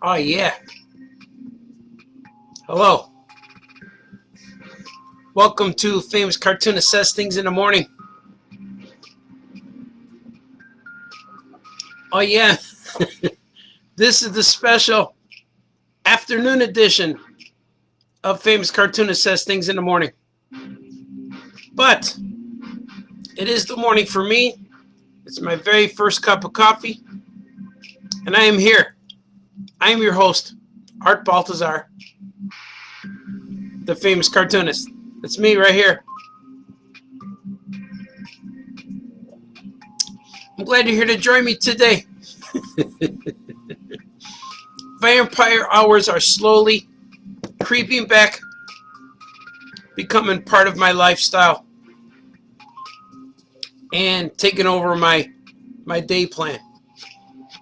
Oh, yeah. Hello. Welcome to Famous Cartoonist Says Things in the Morning. Oh, yeah. This is the special afternoon edition of Famous Cartoonist Says Things in the Morning. But it is the morning for me. It's my very first cup of coffee. And I am here. I am your host, Art Baltazar, the famous cartoonist. It's me right here. I'm glad you're here to join me today. Vampire hours are slowly creeping back, becoming part of my lifestyle, and taking over my day plan.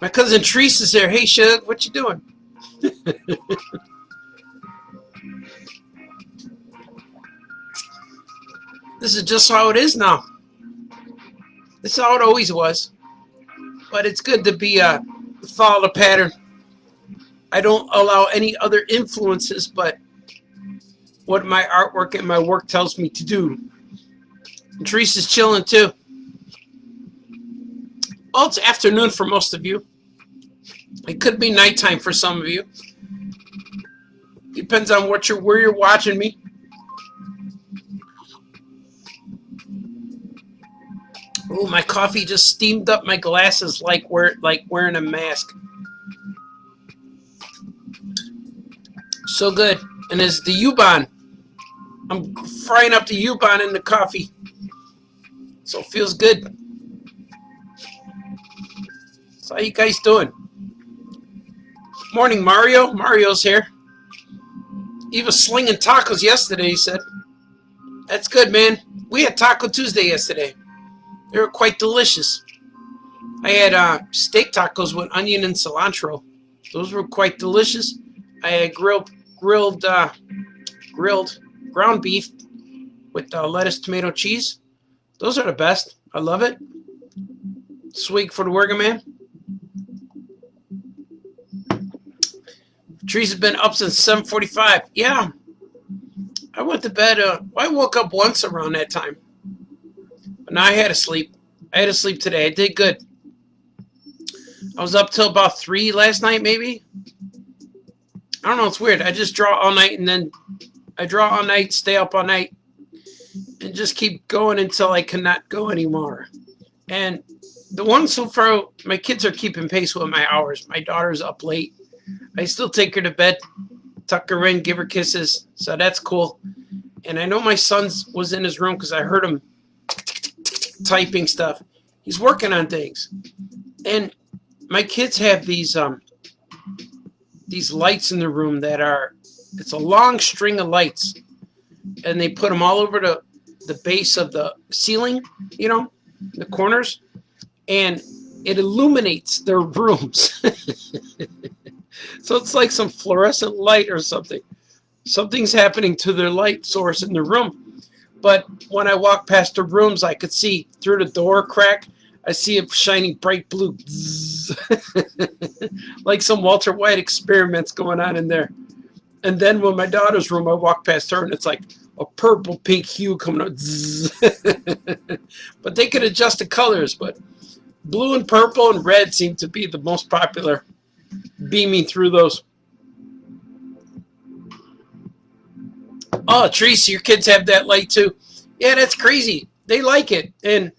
My cousin Treese is there. Hey, Shug, what you doing? This is just how it is now. This is how it always was. But it's good to be follow the pattern. I don't allow any other influences but what my artwork and my work tells me to do. And Treese is chilling too. Well, it's afternoon for most of you. It could be nighttime for some of you. Depends on where you're watching me. Oh, my coffee just steamed up my glasses like wearing a mask. So good. And it's the U-Bahn. I'm frying up the U-Bahn in the coffee. So it feels good. So how you guys doing? Morning, Mario. Mario's here. He was slinging tacos yesterday, he said. That's good, man. We had Taco Tuesday yesterday. They were quite delicious. I had steak tacos with onion and cilantro. Those were quite delicious. I had grilled ground beef with lettuce, tomato, cheese. Those are the best. I love it. Swig for the working man. Trees have been up since 7:45. Yeah. I went to bed. I woke up once around that time. But now I had to sleep. I had to sleep today. I did good. I was up till about 3 last night, maybe. I don't know. It's weird. I just draw all night, and then I draw all night, stay up all night, and just keep going until I cannot go anymore. And the one so far, my kids are keeping pace with my hours. My daughter's up late. I still take her to bed, tuck her in, give her kisses. So that's cool. And I know my son was in his room because I heard him typing stuff. He's working on things. And my kids have these lights in the room that are, it's a long string of lights. And they put them all over the base of the ceiling, you know, the corners. And it illuminates their rooms. So it's like some fluorescent light or something. Something's happening to their light source in the room. But when I walk past the rooms, I could see through the door crack. I see it shining bright blue. Like some Walter White experiments going on in there. And then when my daughter's room, I walk past her and it's like a purple pink hue coming out. But they could adjust the colors. But blue and purple and red seem to be the most popular, beaming through those. Oh, Tracy, your kids have that light too. Yeah, that's crazy. They like it. And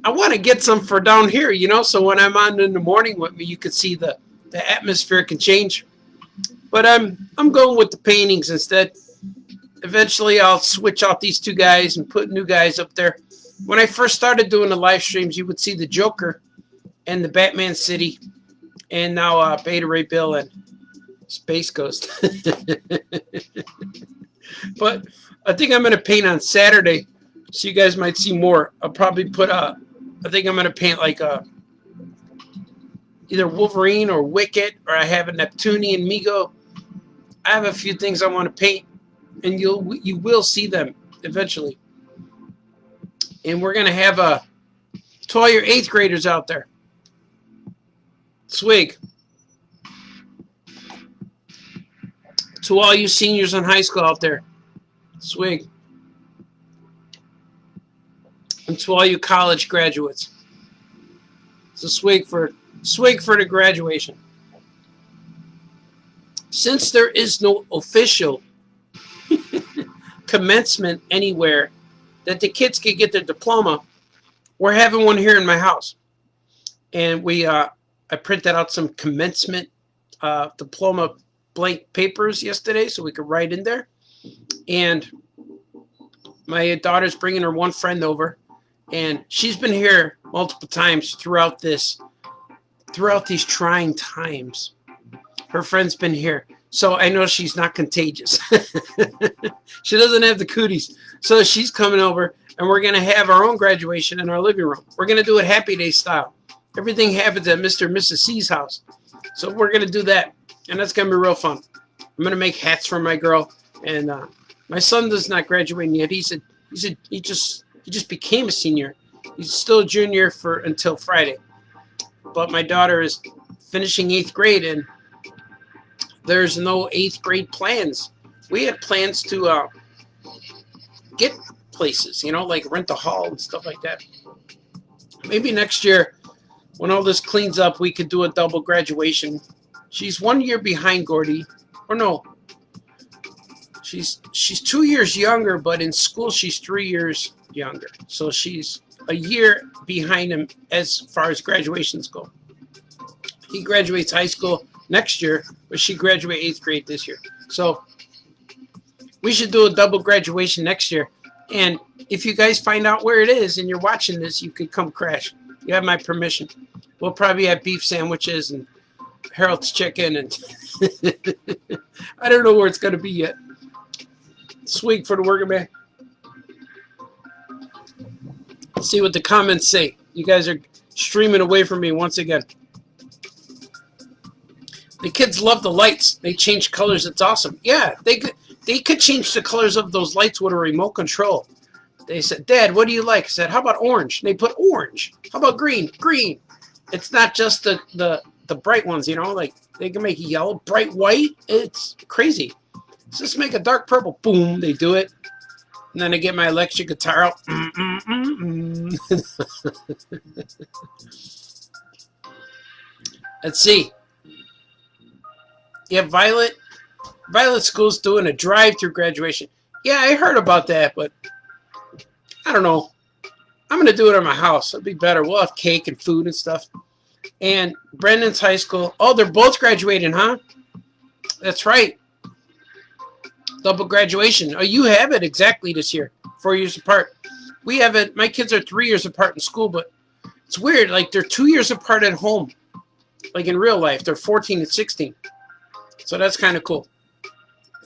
I want to get some for down here, you know, so when I'm on in the morning with me, you could see the the atmosphere can change. But I'm going with the paintings instead. Eventually, I'll switch out these two guys and put new guys up there. When I first started doing the live streams, you would see the Joker and the Batman City, and now Beta Ray Bill and Space Ghost. But I think I'm going to paint on Saturday, so you guys might see more. I'll probably put I think I'm going to paint like either Wolverine or Wicket, or I have a Neptunian Migo. I have a few things I want to paint, and you will see them eventually. And we're going to have to all your 8th graders out there. Swig. To all you seniors in high school out there. Swig. And to all you college graduates. It's a swig for the graduation. Since there is no official commencement anywhere that the kids can get their diploma, we're having one here in my house. And I printed out some commencement diploma blank papers yesterday so we could write in there. And my daughter's bringing her one friend over, and she's been here multiple times throughout these trying times. Her friend's been here, so I know she's not contagious. She doesn't have the cooties, so she's coming over, and we're going to have our own graduation in our living room. We're going to do it Happy Day style. Everything happens at Mr. and Mrs. C's house, so we're going to do that, and that's going to be real fun. I'm going to make hats for my girl, and my son does not graduate yet. He just became a senior. He's still a junior until Friday, but my daughter is finishing 8th grade, and there's no 8th grade plans. We had plans to get places, like rent a hall and stuff like that. Maybe next year, when all this cleans up, we could do a double graduation. She's 1 year behind Gordy. Or no. She's 2 years younger, but in school she's 3 years younger. So she's a year behind him as far as graduations go. He graduates high school next year, but she graduates 8th grade this year. So we should do a double graduation next year. And if you guys find out where it is and you're watching this, you could come crash. You have my permission. We'll probably have beef sandwiches and Harold's chicken, and I don't know where it's going to be yet. Swig for the working man. Let's see what the comments say. You guys are streaming away from me once again. The kids love the lights. They change colors. It's awesome. Yeah, they could change the colors of those lights with a remote control. They said, Dad, what do you like? I said, how about orange? And they put orange. How about green? Green. It's not just the bright ones, like they can make yellow, bright white. It's crazy. Let's just make a dark purple. Boom, they do it. And then I get my electric guitar out. Let's see. Yeah, Violet School's doing a drive-through graduation. Yeah, I heard about that, but I don't know. I'm going to do it at my house. It'll be better. We'll have cake and food and stuff. And Brendan's high school. Oh, they're both graduating, huh? That's right. Double graduation. Oh, you have it exactly this year. 4 years apart. We have it. My kids are 3 years apart in school, but it's weird. Like, they're 2 years apart at home. Like, in real life. They're 14 and 16. So that's kind of cool.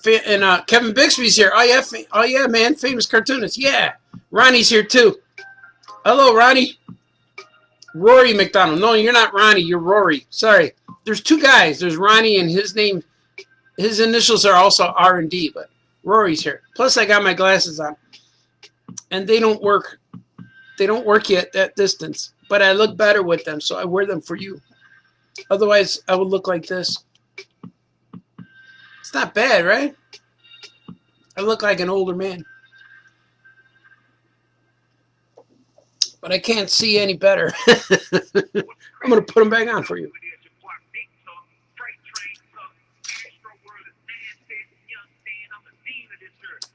And Kevin Bixby's here. Oh, yeah, man. Famous cartoonist. Yeah. Ronnie's here, too. Hello, Ronnie. Rory McDonald. No, you're not Ronnie. You're Rory. Sorry. There's two guys. There's Ronnie, and his initials are also R&D, but Rory's here. Plus, I got my glasses on, and they don't work. They don't work yet that distance, but I look better with them, so I wear them for you. Otherwise, I would look like this. It's not bad, right? I look like an older man. But I can't see any better. I'm going to put them back on for you.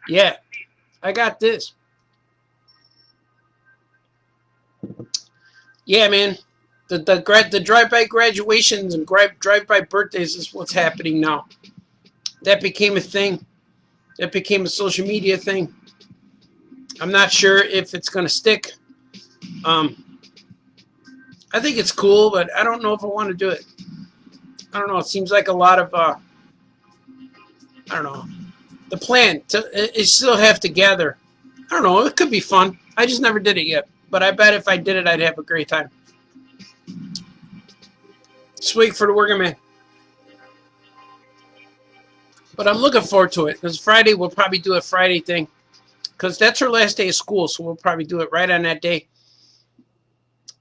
Yeah, I got this. Yeah, man. The drive-by graduations and drive-by birthdays is what's happening now. That became a thing. That became a social media thing. I'm not sure if it's going to stick. I think it's cool, but I don't know if I want to do it. I don't know. It seems like a lot of, I don't know. The plan to still have to gather. I don't know. It could be fun. I just never did it yet. But I bet if I did it, I'd have a great time. Sweet for the working man. But I'm looking forward to it because Friday we'll probably do a Friday thing because that's her last day of school, so we'll probably do it right on that day,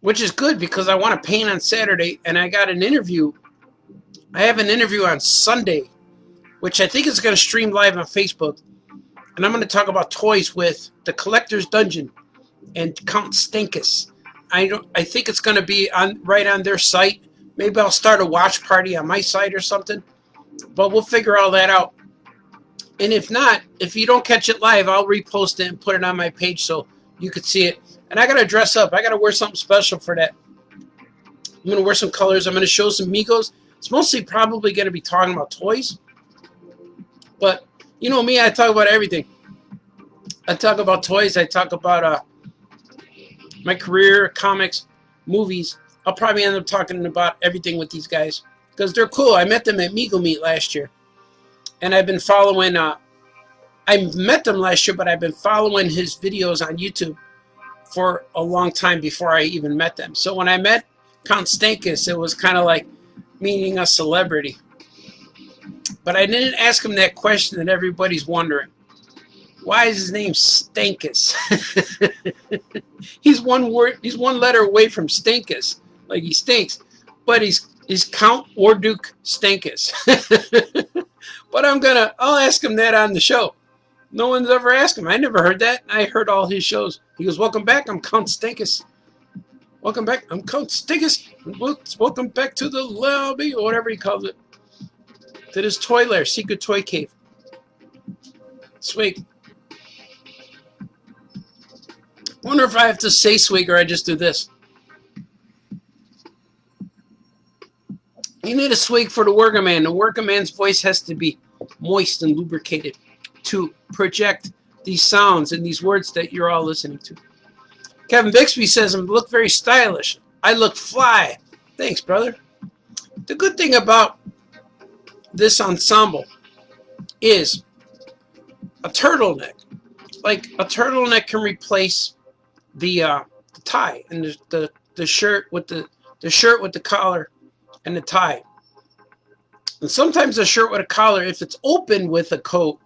which is good because I want to paint on Saturday and I got an interview. I have an interview on Sunday, which I think is going to stream live on Facebook, and I'm going to talk about toys with the Collector's Dungeon and Count Stinkus. I think it's going to be right on their site. Maybe I'll start a watch party on my site or something. But we'll figure all that out. And if not, if you don't catch it live, I'll repost it and put it on my page so you could see it. And I got to dress up. I got to wear something special for that. I'm going to wear some colors. I'm going to show some Migos. It's mostly probably going to be talking about toys. But you know me, I talk about everything. I talk about toys. I talk about my career, comics, movies. I'll probably end up talking about everything with these guys because they're cool. I met them at Migo Meet last year, and I've been following. I met them last year, but I've been following his videos on YouTube for a long time before I even met them. So when I met Count Stankus, it was kind of like meeting a celebrity. But I didn't ask him that question that everybody's wondering. Why is his name Stankus? He's one letter away from Stinkus. Like he stinks, but he's Count Warduke Stankus. But I'll ask him that on the show. No one's ever asked him. I never heard that. I heard all his shows. He goes, "Welcome back. I'm Count Stinkus. Welcome back. I'm Count Stinkus. Welcome back to the lobby," or whatever he calls it. To this toy lair, secret toy cave. Sweet. Wonder if I have to say swig or I just do this. You need a swig for the worker man. The worker man's voice has to be moist and lubricated to project these sounds and these words that you're all listening to. Kevin Bixby says, "I look very stylish. I look fly." Thanks, brother. The good thing about this ensemble is a turtleneck. Like a turtleneck can replace the tie and the shirt with the collar and the tie. And sometimes a shirt with a collar, if it's open with a coat,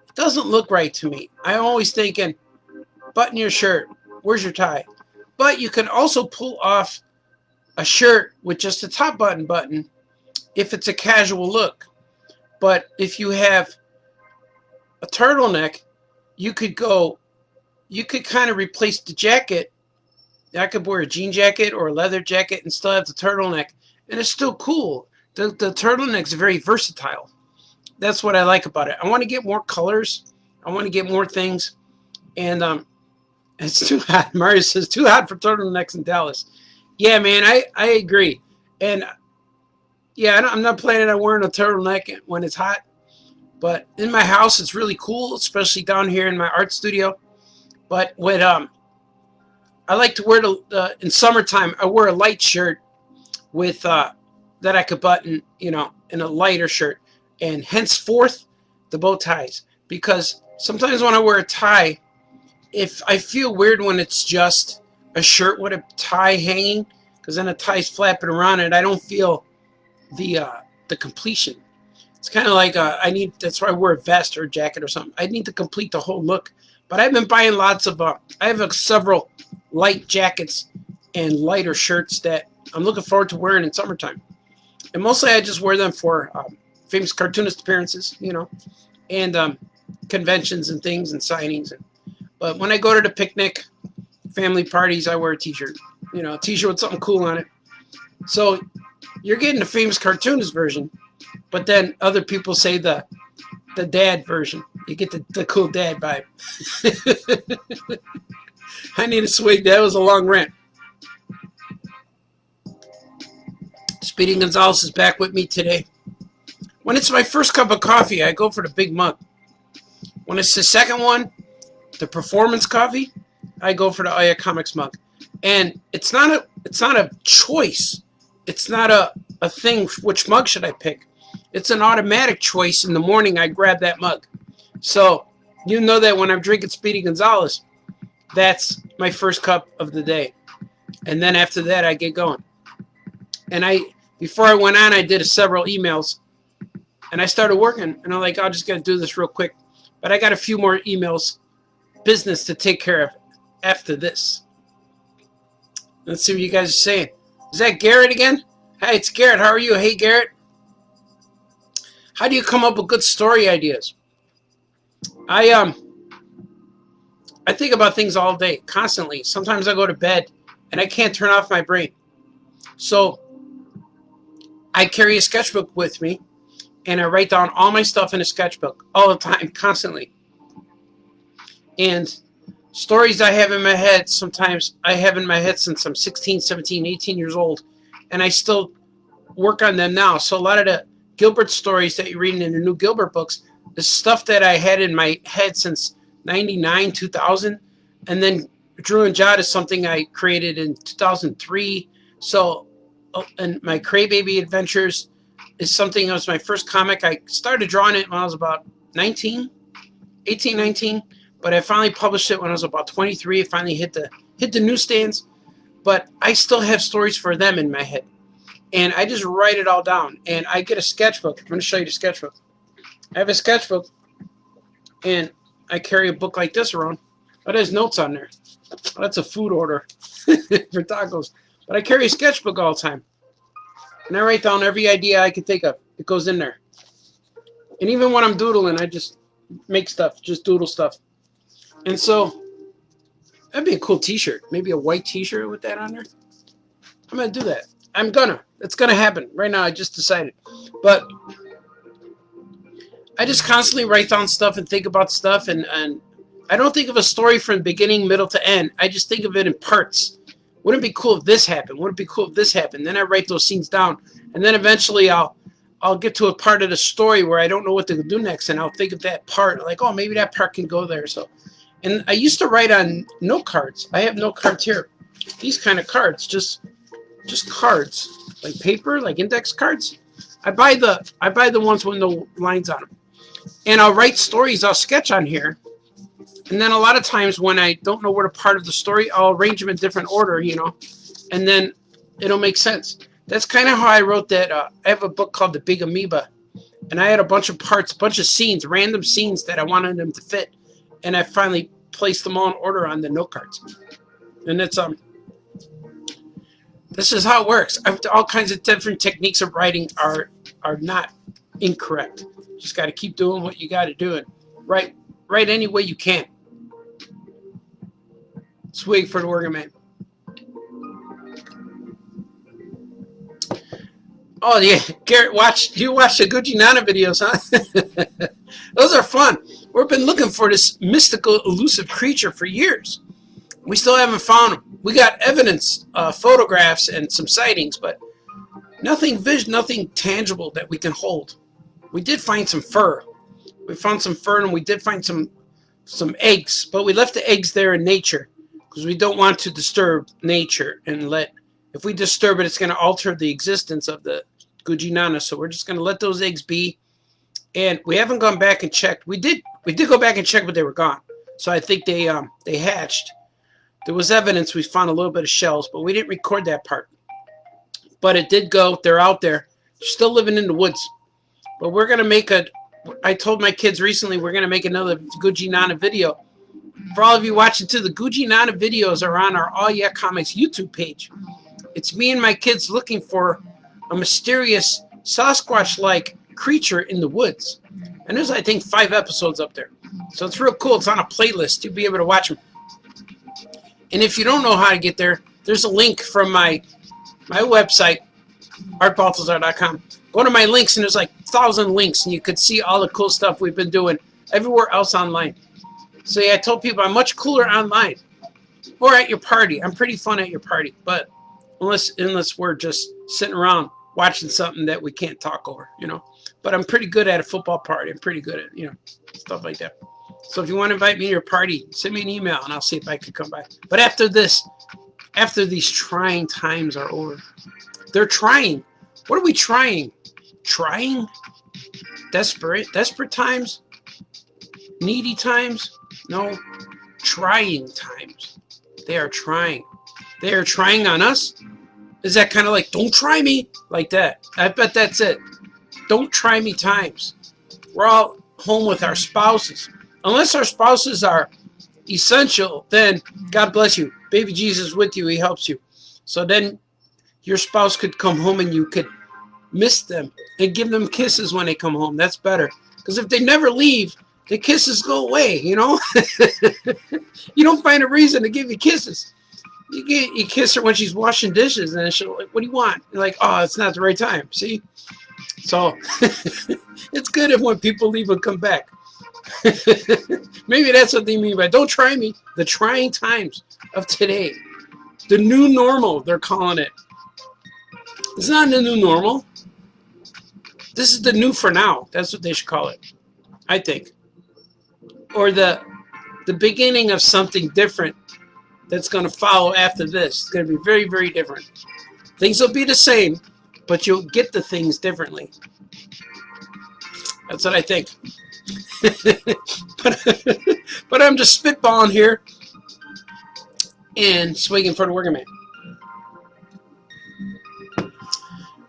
it doesn't look right to me. I'm always thinking, button your shirt. Where's your tie? But you can also pull off a shirt with just a top button if it's a casual look. But if you have a turtleneck, you could kind of replace the jacket. I could wear a jean jacket or a leather jacket and still have the turtleneck. And it's still cool. The turtleneck's very versatile. That's what I like about it. I want to get more colors. I want to get more things. And it's too hot. Mario says, too hot for turtlenecks in Dallas. Yeah, man, I agree. And yeah, I'm not planning on wearing a turtleneck when it's hot. But in my house, it's really cool, especially down here in my art studio. But when I like to wear in summertime, I wear a light shirt with that I could button, in a lighter shirt, and henceforth the bow ties. Because sometimes when I wear a tie, if I feel weird when it's just a shirt with a tie hanging, because then a tie's flapping around and I don't feel the completion. It's kind of like that's why I wear a vest or a jacket or something. I need to complete the whole look. But I've been buying lots of, I have several light jackets and lighter shirts that I'm looking forward to wearing in summertime. And mostly I just wear them for famous cartoonist appearances, and conventions and things and signings. But when I go to the picnic, family parties, I wear a t-shirt, a t-shirt with something cool on it. So you're getting the famous cartoonist version, but then other people say the dad version. You get the cool dad vibe. I need a swig. That was a long rant. Speedy Gonzalez is back with me today. When it's my first cup of coffee, I go for the big mug. When it's the second one, the performance coffee, I go for the Aya Comics mug. And it's not a choice. It's not a thing, which mug should I pick? It's an automatic choice. In the morning, I grab that mug. So you know that when I'm drinking Speedy Gonzalez, that's my first cup of the day. And then after that, I get going. And before I went on, I did several emails. And I started working. And I'm like, I'll just got to do this real quick. But I got a few more emails, business to take care of after this. Let's see what you guys are saying. Is that Garrett again? Hey, it's Garrett. How are you? Hey, Garrett. How do you come up with good story ideas? I think about things all day, constantly. Sometimes I go to bed and I can't turn off my brain. So I carry a sketchbook with me and I write down all my stuff in a sketchbook all the time, constantly. And stories I have in my head, sometimes I have in my head since I'm 16, 17, 18 years old. And I still work on them now. So a lot of the Gilbert stories that you're reading in the new Gilbert books is stuff that I had in my head since 99, 2000. And then Drew and Jot is something I created in 2003. So, and my Crybaby Adventures is something that was my first comic. I started drawing it when I was about 18, 19. But I finally published it when I was about 23. It finally hit the newsstands. But I still have stories for them in my head. And I just write it all down. And I get a sketchbook. I'm going to show you the sketchbook. I have a sketchbook. And I carry a book like this around. But it has notes on there. Well, that's a food order for tacos. But I carry a sketchbook all the time. And I write down every idea I can think of. It goes in there. And even when I'm doodling, I just make stuff. Just doodle stuff. And so, that'd be a cool t-shirt. Maybe a white t-shirt with that on there. I'm going to do that. It's going to happen. Right now, I just decided. But I just constantly write down stuff and think about stuff. And I don't think of a story from beginning, middle to end. I just think of it in parts. Wouldn't it be cool if this happened? Wouldn't it be cool if this happened? Then I write those scenes down. And then eventually I'll get to a part of the story where I don't know what to do next. And I'll think of that part. Like, oh, maybe that part can go there. So, and I used to write on note cards. I have note cards here. These kind of cards. Just cards. Like paper, like index cards. I buy the ones with no lines on them. And I'll write stories. I'll sketch on here. And then a lot of times when I don't know where to part of the story, I'll arrange them in different order, you know, and then it'll make sense. That's kind of how I wrote that. I have a book called The Big Amoeba, and I had a bunch of parts, a bunch of scenes, random scenes that I wanted them to fit, and I finally placed them all in order on the note cards. And it's this is how it works. All kinds of different techniques of writing are not incorrect. Just got to keep doing what you got to do and write any way you can. Let's wait for the working man. Oh yeah, Garrett, you watch the Gucci Nana videos, huh? Those are fun. We've been looking for this mystical, elusive creature for years. We still haven't found him. We got evidence, photographs, and some sightings, but nothing tangible that we can hold. We did find some fur. We found some fur, and we did find some eggs, but we left the eggs there in nature because we don't want to disturb nature and if we disturb it, it's going to alter the existence of the Gucci Nana. So we're just going to let those eggs be. And we haven't gone back and checked. We did go back and check, but they were gone. So I think they hatched. There was evidence. We found a little bit of shells, but we didn't record that part. But it did go. They're out there. They're still living in the woods. But we're going to I told my kids recently we're going to make another Gucci Nana video. For all of you watching too, the Gucci Nana videos are on our All Yeah Comics YouTube page. It's me and my kids looking for a mysterious Sasquatch-like creature in the woods. And there's, I think, 5 episodes up there. So it's real cool. It's on a playlist. You'll be able to watch them. And if you don't know how to get there, there's a link from my website, artbaltazar.com. Go to my links, and there's like 1,000 links, and you could see all the cool stuff we've been doing everywhere else online. So yeah, I told people I'm much cooler online or at your party. I'm pretty fun at your party, but unless we're just sitting around watching something that we can't talk over, you know. But I'm pretty good at a football party. I'm pretty good at, you know, stuff like that. So if you want to invite me to your party, send me an email and I'll see if I can come by. But after this, after these trying times are over, they're trying. What are we trying? Trying? Desperate times? Needy times? No, trying times. They are trying. They are trying on us. Is that kind of like, don't try me? Like that. I bet that's it. Don't try me times. We're all home with our spouses. Unless our spouses are essential, then God bless you. Baby Jesus with you. He helps you. So then your spouse could come home and you could miss them and give them kisses when they come home. That's better. Because if they never leave, the kisses go away, you know? You don't find a reason to give you kisses. You kiss her when she's washing dishes, and she'll like, what do you want? You're like, oh, it's not the right time. See? So it's good if when people leave and come back. Maybe that's what they mean by don't try me. The trying times of today. The new normal, they're calling it. It's not the new normal. This is the new for now. That's what they should call it, I think. Or the beginning of something different that's going to follow after this. It's going to be very, very different. Things will be the same, but you'll get the things differently. That's what I think. but I'm just spitballing here and swigging for the working man.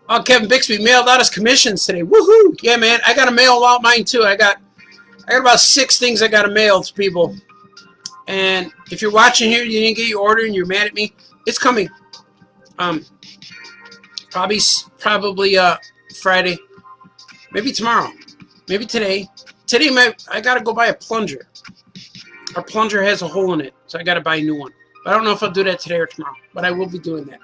Oh, Kevin Bixby mailed out his commissions today. Woohoo! Yeah, man, I got to mail out mine too. I got about 6 things I got to mail to people. And if you're watching here, you didn't get your order and you're mad at me, it's coming. Probably Friday, maybe tomorrow, maybe today. Today, I got to go buy a plunger. Our plunger has a hole in it, so I got to buy a new one. But I don't know if I'll do that today or tomorrow, but I will be doing that.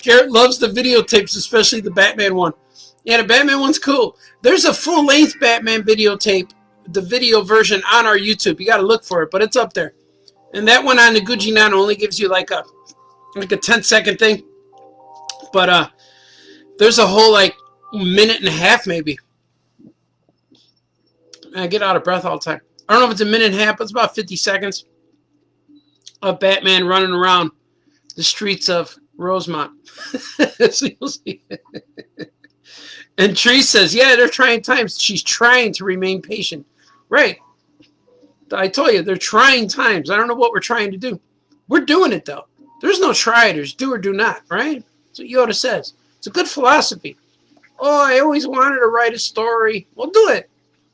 Garrett loves the videotapes, especially the Batman one. Yeah, the Batman one's cool. There's a full-length Batman videotape, the video version on our YouTube. You got to look for it, but it's up there. And that one on the Gucci Nano only gives you like a 10-second thing. But there's a whole like minute and a half maybe. I get out of breath all the time. I don't know if it's a minute and a half, but it's about 50 seconds of Batman running around the streets of Rosemont. So you'll see. And Tree says, yeah, they're trying times. She's trying to remain patient. Right. I told you, they're trying times. I don't know what we're trying to do. We're doing it, though. There's no try. There's do or do not, right? That's what Yoda says. It's a good philosophy. Oh, I always wanted to write a story. Well, do it.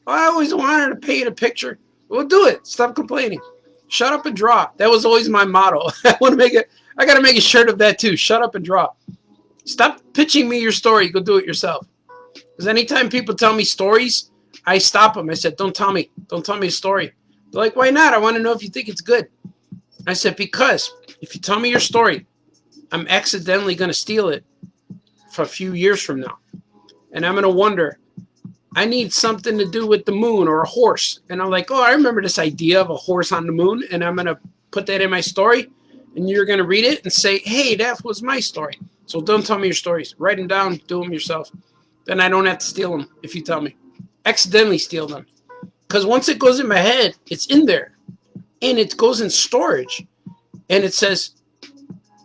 Oh, I always wanted to paint a picture. Well, do it. Stop complaining. Shut up and draw. That was always my motto. I got to make a shirt of that, too. Shut up and draw. Stop pitching me your story. Go do it yourself. Because anytime people tell me stories, I stop them. I said, don't tell me. Don't tell me a story. They're like, why not? I want to know if you think it's good. I said, because if you tell me your story, I'm accidentally going to steal it for a few years from now. And I'm going to wonder, I need something to do with the moon or a horse. And I'm like, oh, I remember this idea of a horse on the moon. And I'm going to put that in my story. And you're going to read it and say, hey, that was my story. So don't tell me your stories. Write them down. Do them yourself. Then I don't have to steal them if you tell me. Accidentally steal them. Because once it goes in my head, it's in there. And it goes in storage. And it says,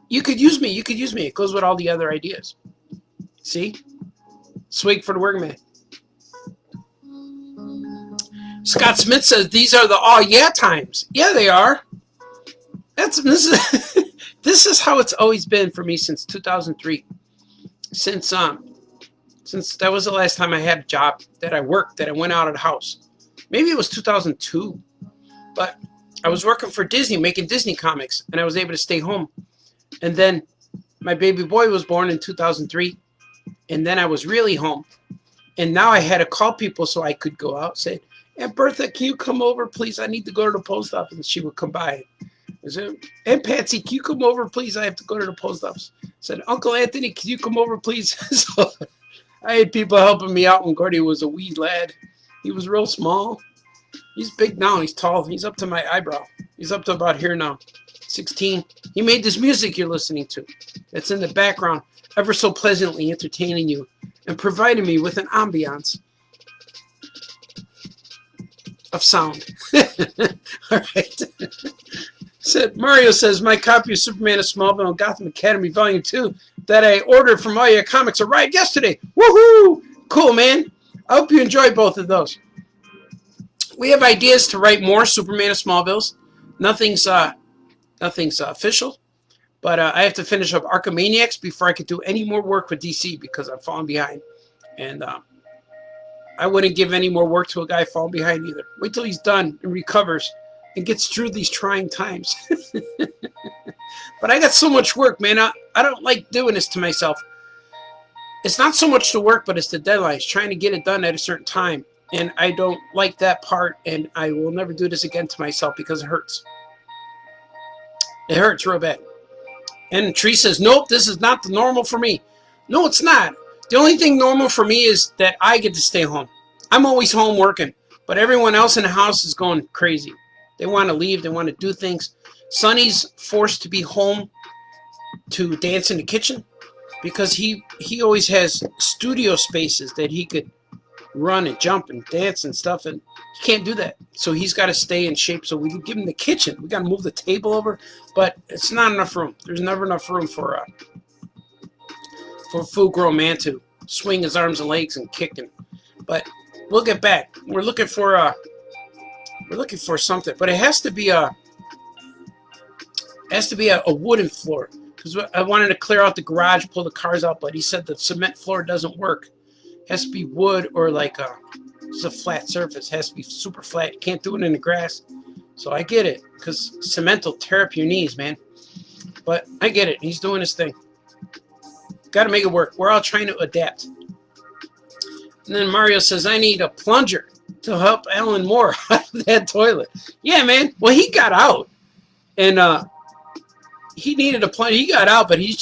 you could use me. You could use me. It goes with all the other ideas. See? Swig for the working man. Scott Smith says, these are the oh yeah times. Yeah, they are. This is how it's always been for me since 2003. Since that was the last time I had a job that I worked, that I went out of the house. Maybe it was 2002. But I was working for Disney, making Disney comics, and I was able to stay home. And then my baby boy was born in 2003, and then I was really home. And now I had to call people so I could go out, say, Aunt Bertha, can you come over, please? I need to go to the post office. And she would come by. I said, Aunt Patsy, can you come over, please? I have to go to the post office. I said, Uncle Anthony, can you come over, please? So I had people helping me out when Gordy was a wee lad. He was real small. He's big now. He's tall. He's up to my eyebrow. He's up to about here now. 16. He made this music you're listening to. It's in the background, ever so pleasantly entertaining you and providing me with an ambiance of sound. All right. Mario says, my copy of Superman of Smallville and Gotham Academy Volume 2 that I ordered from All Your Comics arrived yesterday. Woohoo! Cool, man. I hope you enjoy both of those. We have ideas to write more Superman of Smallvilles. Nothing's official, but I have to finish up Archimaniacs before I can do any more work with DC because I've fallen behind. And I wouldn't give any more work to a guy falling behind either. Wait till he's done and recovers and gets through these trying times. But I got so much work, man. I don't like doing this to myself. It's not so much the work, but it's the deadlines, trying to get it done at a certain time. And I don't like that part, and I will never do this again to myself because it hurts. It hurts real bad. And Tree says, nope, this is not the normal for me. No, it's not. The only thing normal for me is that I get to stay home. I'm always home working, but everyone else in the house is going crazy. They want to leave. They want to do things. Sonny's forced to be home to dance in the kitchen because he always has studio spaces that he could run and jump and dance and stuff, and he can't do that. So he's got to stay in shape. So we can give him the kitchen. We got to move the table over, but it's not enough room. There's never enough room for a full-grown man to swing his arms and legs and kick. But we'll get back. We're looking for something, but it has to be a wooden floor because I wanted to clear out the garage, pull the cars out, but he said the cement floor doesn't work. It has to be wood or like just a flat surface. It has to be super flat. You can't do it in the grass. So I get it because cement will tear up your knees, man. But I get it. He's doing his thing. Got to make it work. We're all trying to adapt. And then Mario says, I need a plunger to help Alan Moore out of that toilet. Yeah, man. Well, he got out. And he needed a plunger. He got out, but he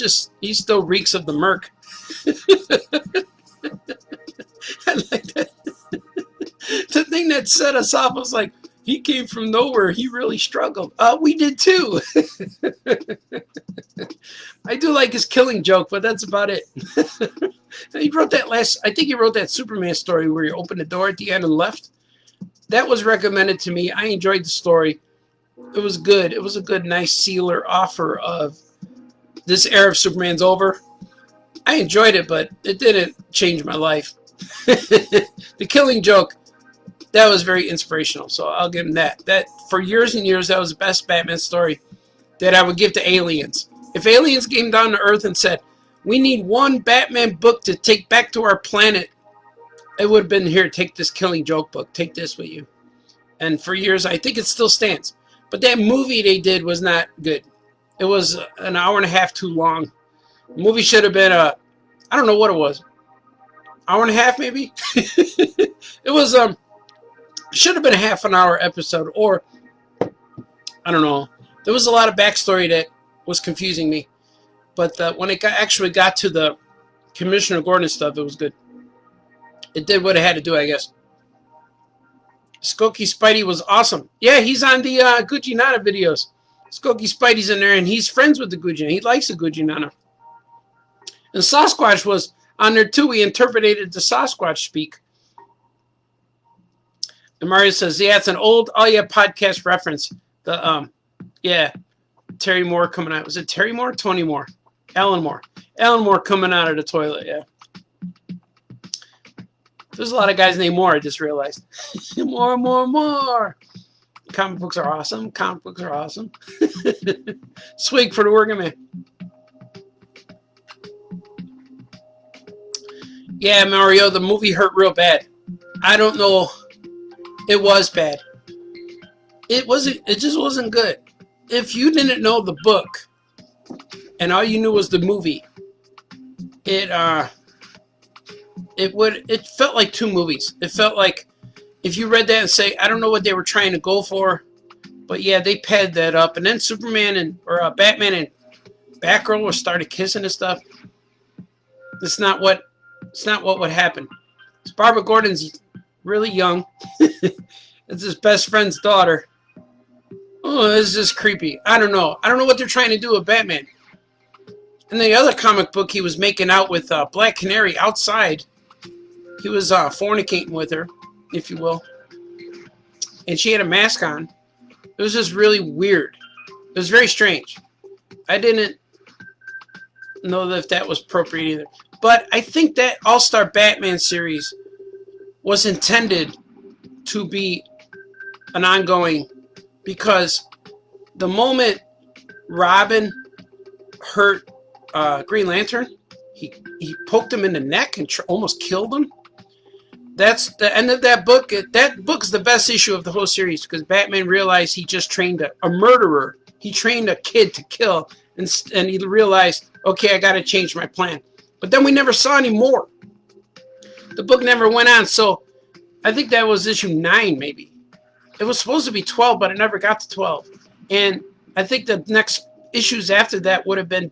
still reeks of the murk. I like that. The thing that set us off was like, he came from nowhere. He really struggled. We did too. I do like his killing joke, but that's about it. He wrote that I think he wrote that Superman story where you open the door at the end and left. That was recommended to me. I enjoyed the story. It was good. It was a good, nice sealer offer of this era of Superman's over. I enjoyed it, but it didn't change my life. The killing joke, that was very inspirational, so I'll give him that. That for years and years, that was the best Batman story that I would give to aliens. If aliens came down to Earth and said, we need one Batman book to take back to our planet, it would have been, here, take this killing joke book. Take this with you. And for years, I think it still stands. But that movie they did was not good. It was an hour and a half too long. The movie should have been I don't know what it was. Hour and a half, maybe? It was, should have been a half an hour episode, or, I don't know. There was a lot of backstory that was confusing me. But when it actually got to the Commissioner Gordon stuff, it was good. It did what it had to do, I guess. Skokie Spidey was awesome. Yeah, he's on the Gucci Nana videos. Skokie Spidey's in there, and he's friends with the Gucci Nana. He likes the Gucci Nana. And Sasquatch was on there, too. He interpreted the Sasquatch speak. And Mario says, yeah, it's an old Oh Yeah podcast reference. Yeah, Terry Moore coming out. Was it Terry Moore? Tony Moore. Alan Moore. Alan Moore coming out of the toilet, yeah. There's a lot of guys named Moore, I just realized. More. Comic books are awesome. Comic books are awesome. Swig for the working man. Yeah, Mario, the movie hurt real bad. I don't know. It was bad. It just wasn't good. If you didn't know the book and all you knew was the movie, it felt like two movies. It felt like if you read that and say, I don't know what they were trying to go for, but yeah, they padded that up. And then Superman or Batman and Batgirl started kissing and stuff. It's not what would happen. Barbara Gordon's really young. It's his best friend's daughter. Oh, this is just creepy. I don't know. I don't know what they're trying to do with Batman. In the other comic book, he was making out with Black Canary outside. He was fornicating with her, if you will. And she had a mask on. It was just really weird. It was very strange. I didn't know if that was appropriate either. But I think that All-Star Batman series was intended to be an ongoing, because the moment Robin hurt Green Lantern, he poked him in the neck and almost killed him. That's the end of that book. That book's the best issue of the whole series, because Batman realized he just trained a murderer. He trained a kid to kill, and he realized, okay, I got to change my plan. But then we never saw any more. The book never went on, so I think that was issue 9, maybe. It was supposed to be 12, but it never got to 12. And I think the next issues after that would have been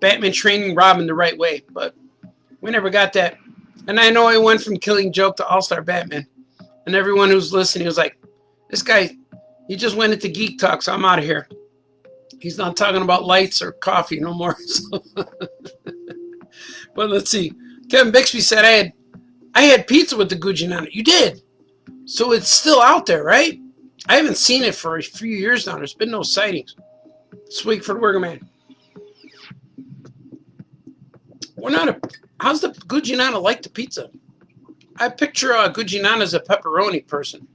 Batman training Robin the right way, but we never got that. And I know I went from Killing Joke to All-Star Batman, and everyone who's listening was like, this guy, he just went into Geek Talk, so I'm out of here. He's not talking about lights or coffee no more. So. But let's see. Kevin Bixby said, I had pizza with the Gugino on it. You did? So it's still out there, right? I haven't seen it for a few years now. There's been no sightings. Sweet for the working man. How's the Gugino like the pizza? I picture Gugino as a pepperoni person.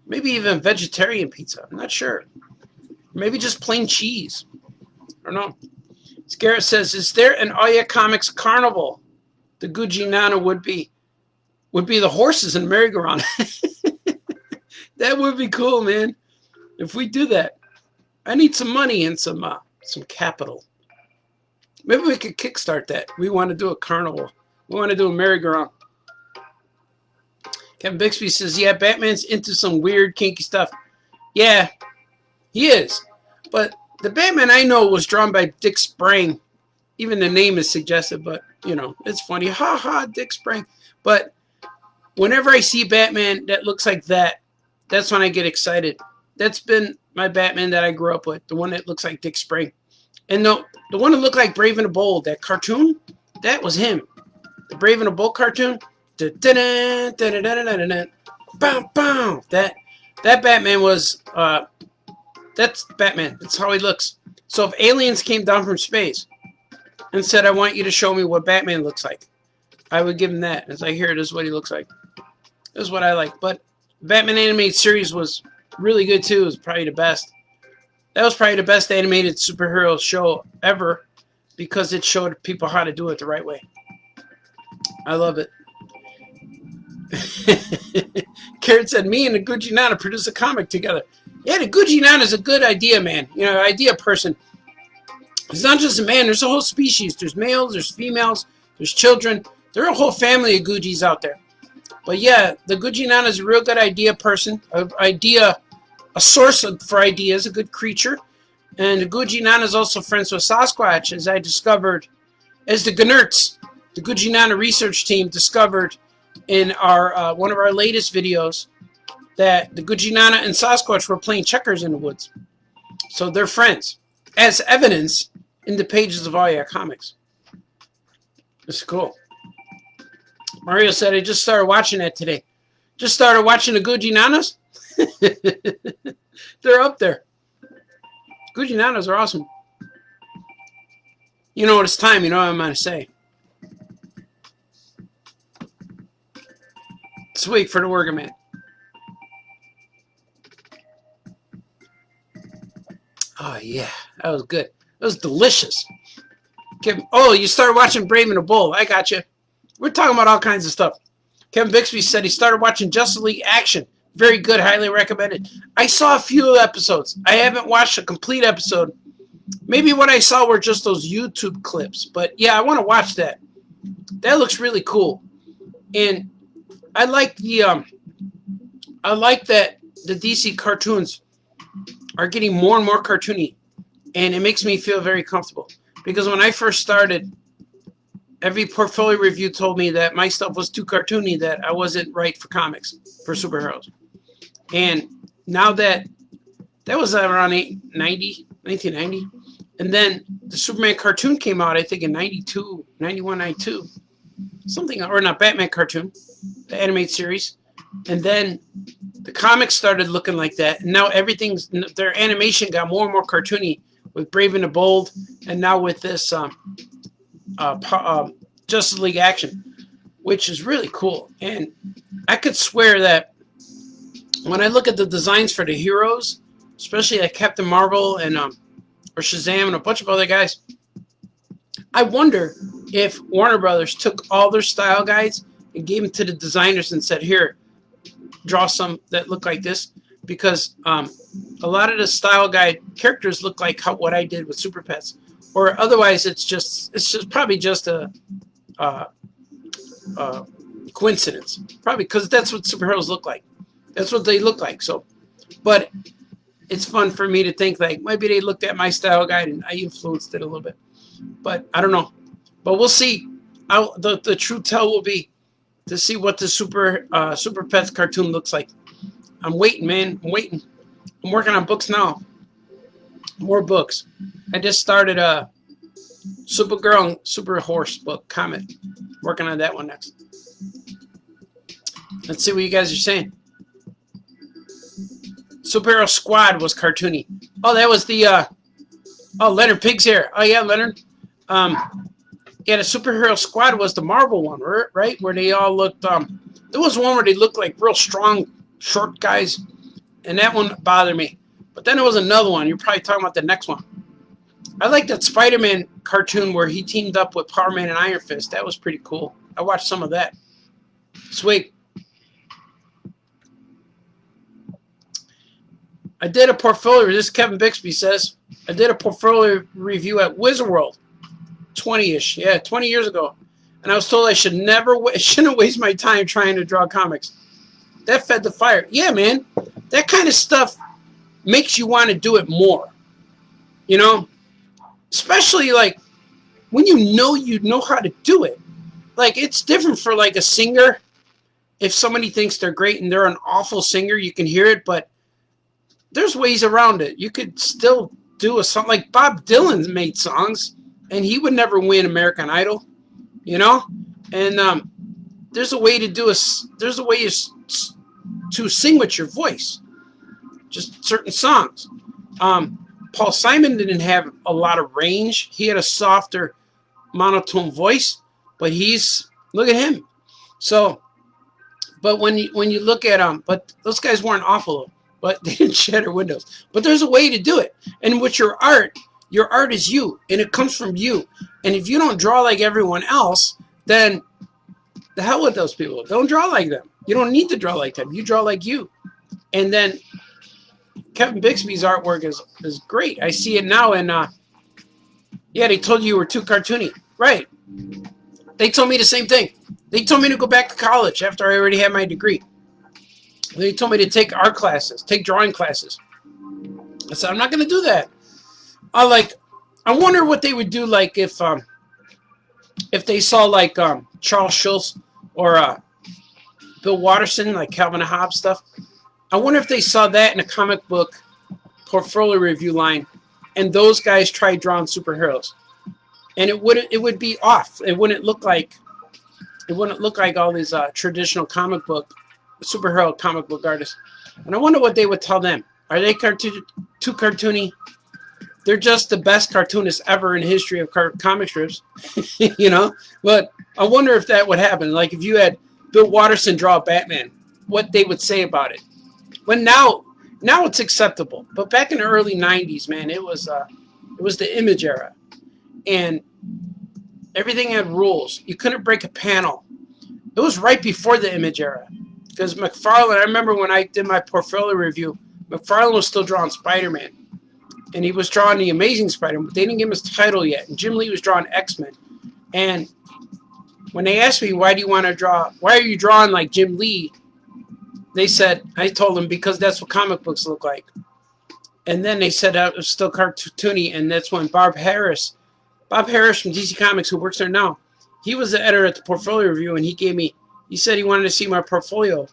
Maybe even vegetarian pizza. I'm not sure. Maybe just plain cheese. I don't know. Garrett says, is there an Oya Comics carnival? The Gugino would be the horses in merry-go-round. That would be cool, man. If we do that. I need some money and some capital. Maybe we could kickstart that. We want to do a carnival. We want to do a merry-go-round. Kevin Bixby says, yeah, Batman's into some weird, kinky stuff. Yeah, he is. But the Batman I know was drawn by Dick Sprang. Even the name is suggestive, but, you know, it's funny. Ha ha, Dick Sprang. But whenever I see Batman that looks like that, that's when I get excited. That's been my Batman that I grew up with, the one that looks like Dick Sprang. And the one that looked like Brave and the Bold, that cartoon, that was him. The Brave and the Bold cartoon. That Batman was, that's Batman. That's how he looks. So if aliens came down from space and said, I want you to show me what Batman looks like, I would give him that. It's like, here, this is what he looks like. This is what I like. But Batman animated series was really good too. It was probably the best. That was probably the best animated superhero show ever, because it showed people how to do it the right way. I love it. Karen said, me and the Gugino produce a comic together. Yeah, the Gugino is a good idea, man. You know, idea person. It's not just a man. There's a whole species. There's males, there's females, there's children. There are a whole family of Gugis out there. But yeah, the Gugino is a real good idea person. A source for ideas, a good creature. And the Gugino is also friends with Sasquatch, as I discovered, as the Gnerts, the Gugino research team, discovered in our one of our latest videos, that the Gugino and Sasquatch were playing checkers in the woods. So they're friends, as evidence in the pages of Oya Comics. It's cool. Mario said, I just started watching that today. Just started watching the Gugino's. They're up there. Gugino's are awesome. You know, it's time. You know what I'm going to say. Sweet for the working man. Oh, yeah. That was good. That was delicious. Oh, you started watching Brave and the Bold. I got you. We're talking about all kinds of stuff. Kevin Bixby said he started watching Justice League Action. Very good. Highly recommended. I saw a few episodes. I haven't watched a complete episode. Maybe what I saw were just those YouTube clips. But, yeah, I want to watch that. That looks really cool. And I like that the DC cartoons are getting more and more cartoony, and it makes me feel very comfortable. Because when I first started, every portfolio review told me that my stuff was too cartoony, that I wasn't right for comics, for superheroes. And now that was around 1990. And then the Superman cartoon came out, I think, in 92, 91, 92. Something, or not, Batman cartoon, the animated series. And then the comics started looking like that. And now their animation got more and more cartoony with Brave and the Bold. And now with this Justice League Action, which is really cool. And I could swear that when I look at the designs for the heroes, especially like Captain Marvel and or Shazam and a bunch of other guys, I wonder if Warner Brothers took all their style guides and gave them to the designers and said, here, draw some that look like this, because a lot of the style guide characters look like what I did with Super Pets, or otherwise it's just probably just a coincidence, probably because that's what superheroes look like. That's what they look like. So, but it's fun for me to think like maybe they looked at my style guide and I influenced it a little bit, but I don't know. But we'll see. The true tell will be to see what the Super Pets cartoon looks like. I'm waiting, man. I'm waiting. I'm working on books now. More books. I just started a Supergirl and Super Horse book, comic. Working on that one next. Let's see what you guys are saying. Superhero Squad was cartoony. Oh, that was the Leonard Pig's here. Oh yeah, Leonard. Yeah, the Superhero Squad was the Marvel one, right? Where they all looked there was one where they looked like real strong, short guys, and that one bothered me. But then there was another one. You're probably talking about the next one. I like that Spider-Man cartoon where he teamed up with Power Man and Iron Fist. That was pretty cool. I watched some of that. Sweet. I did a portfolio, this Kevin Bixby says, I did a portfolio review at Wizard World 20-ish, yeah, 20 years ago. And I was told I shouldn't waste my time trying to draw comics. That fed the fire. Yeah, man, that kind of stuff makes you want to do it more. You know? Especially like when you know how to do it. Like it's different for like a singer. If somebody thinks they're great and they're an awful singer, you can hear it, but there's ways around it. You could still do a song like Bob Dylan made songs, and he would never win American Idol, you know. And there's a way to do there's a way to sing with your voice, just certain songs. Paul Simon didn't have a lot of range. He had a softer monotone voice, but look at him. So, but when you look at but those guys weren't awful. But they didn't shatter windows. But there's a way to do it. And with your art is you. And it comes from you. And if you don't draw like everyone else, then the hell with those people. Don't draw like them. You don't need to draw like them. You draw like you. And then Kevin Bixby's artwork is great. I see it now. And, yeah, they told you were too cartoony. Right. They told me the same thing. They told me to go back to college after I already had my degree. They told me to take art classes, take drawing classes. I said, I'm not going to do that. I wonder what they would do, like if they saw like Charles Schultz or Bill Watterson, like Calvin and Hobbes stuff. I wonder if they saw that in a comic book portfolio review line, and those guys tried drawing superheroes, and it would be off. It wouldn't look like all these traditional superhero comic book artists. And I wonder what they would tell them. Are they too cartoony? They're just the best cartoonists ever in the history of comic strips. You know? But I wonder if that would happen. Like if you had Bill Watterson draw Batman, what they would say about it. But now it's acceptable. But back in the early 90s, man, it was the Image era. And everything had rules. You couldn't break a panel. It was right before the Image era. Because McFarlane, I remember when I did my portfolio review, McFarlane was still drawing Spider-Man. And he was drawing the Amazing Spider-Man, but they didn't give him his title yet. And Jim Lee was drawing X-Men. And when they asked me, why are you drawing like Jim Lee? I told them, because that's what comic books look like. And then they said it was still cartoony, and that's when Bob Harris from DC Comics, who works there now, he was the editor at the portfolio review, and he said he wanted to see my portfolio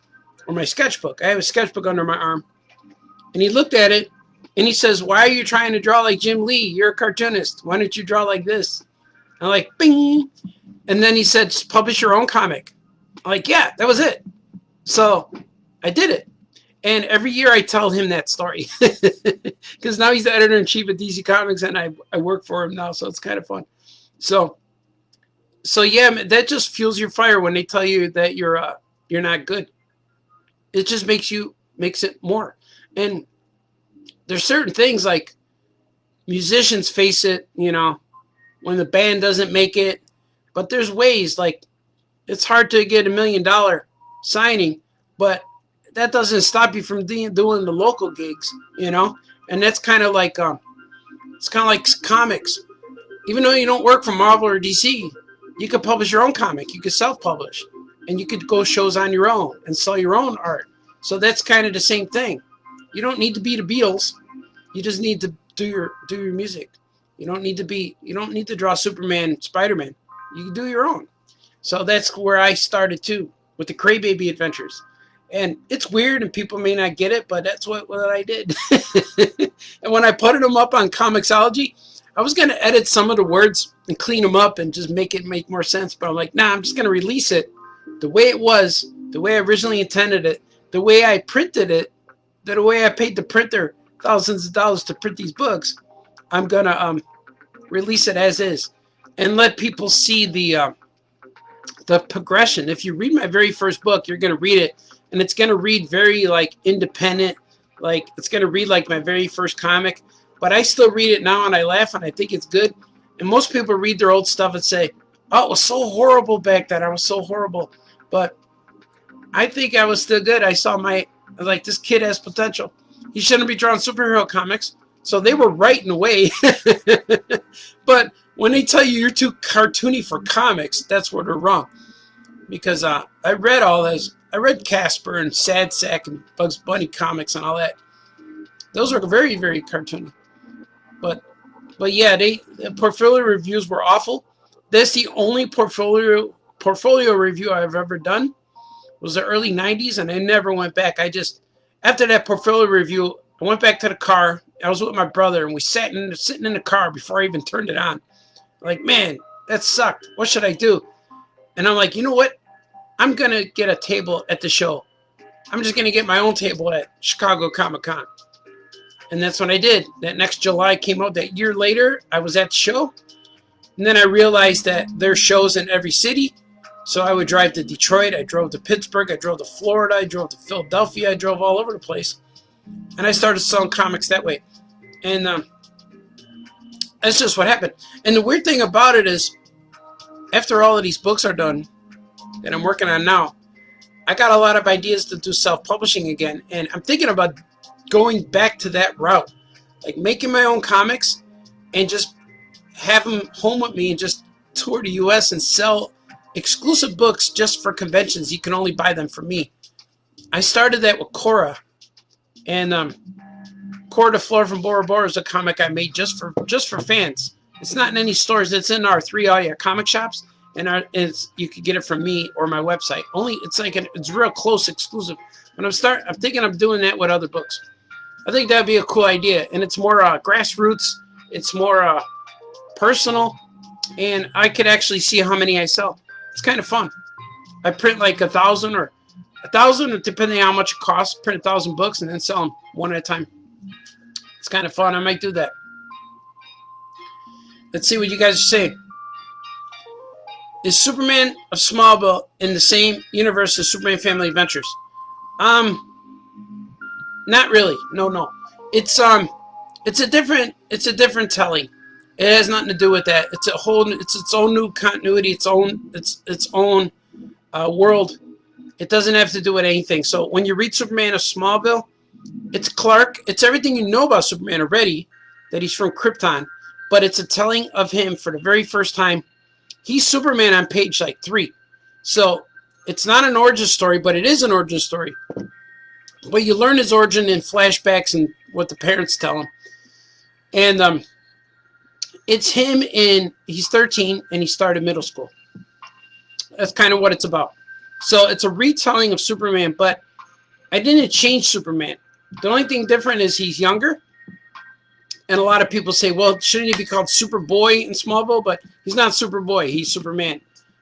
or my sketchbook. I have a sketchbook under my arm. And he looked at it and he says, "Why are you trying to draw like Jim Lee? You're a cartoonist. Why don't you draw like this?" I'm like, bing. And then he said, "Just publish your own comic." I'm like, yeah, that was it. So I did it. And every year I tell him that story. Because now he's the editor-in-chief of DC Comics and I work for him now. So it's kind of fun. So yeah, that just fuels your fire when they tell you that you're not good. It just makes it more. And there's certain things like musicians face it, when the band doesn't make it. But there's ways, like it's hard to get $1 million signing, but that doesn't stop you from doing the local gigs, And that's kind of like it's kind of like comics. Even though you don't work for Marvel or DC, you could publish your own comic. You could self-publish, and you could go shows on your own and sell your own art. So that's kind of the same thing. You don't need to be the Beatles. You just need to do your music. You don't need to draw Superman, Spider-Man. You can do your own. So that's where I started too, with the Crybaby Adventures. And it's weird and people may not get it, but that's what I did. And when I put them up on Comixology, I was going to edit some of the words and clean them up and just make it make more sense. But I'm like, nah, I'm just going to release it the way it was, the way I originally intended it, the way I printed it, the way I paid the printer thousands of dollars to print these books. I'm going to release it as is and let people see the progression. If you read my very first book, you're going to read it, and it's going to read very like independent, like it's going to read like my very first comic. But I still read it now, and I laugh, and I think it's good. And most people read their old stuff and say, "Oh, it was so horrible back then. I was so horrible." But I think I was still good. I was like, this kid has potential. He shouldn't be drawing superhero comics. So they were right in a way. But when they tell you you're too cartoony for comics, that's where they're wrong. Because I read all those. I read Casper and Sad Sack and Bugs Bunny comics and all that. Those were very, very cartoony. But yeah, the portfolio reviews were awful. That's the only portfolio review I've ever done. It was the early 90s, and I never went back. After that portfolio review, I went back to the car. I was with my brother, and we sitting in the car before I even turned it on. Like, man, that sucked. What should I do? And I'm like, you know what? I'm going to get a table at the show. I'm just going to get my own table at Chicago Comic-Con. And that's what I did. That next July came out. That year later, I was at the show. And then I realized that there's shows in every city. So I would drive to Detroit. I drove to Pittsburgh. I drove to Florida. I drove to Philadelphia. I drove all over the place. And I started selling comics that way. And that's just what happened. And the weird thing about it is, after all of these books are done that I'm working on now, I got a lot of ideas to do self-publishing again. And I'm thinking about going back to that route. Like making my own comics and just have them home with me and just tour the U.S. and sell exclusive books just for conventions. You can only buy them from me. I started that with Cora. And Cora the Floor from Bora Bora is a comic I made just for fans. It's not in any stores. It's in our 3 comic shops, and you could get it from me or my website. It's real close exclusive. But I'm thinking of doing that with other books. I think that'd be a cool idea, and it's more grassroots. It's more personal, and I could actually see how many I sell. It's kind of fun. I print like 1,000 or 1,000, depending on how much it costs. Print 1,000 books and then sell them one at a time. It's kind of fun. I might do that. Let's see what you guys are saying. Is Superman of Smallville in the same universe as Superman Family Adventures? Not really. No. It's a different telling. It has nothing to do with that. It's its own new continuity, its own world. It doesn't have to do with anything. So when you read Superman of Smallville, it's Clark. It's everything you know about Superman already, that he's from Krypton, but it's a telling of him for the very first time. He's Superman on page 3. So it's not an origin story, but it is an origin story. But you learn his origin in flashbacks and what the parents tell him. And it's him he's 13 and he started middle school. That's kind of what it's about. So it's a retelling of Superman, but I didn't change Superman. The only thing different is he's younger. And a lot of people say, well, shouldn't he be called Superboy in Smallville? But he's not Superboy. He's Superman.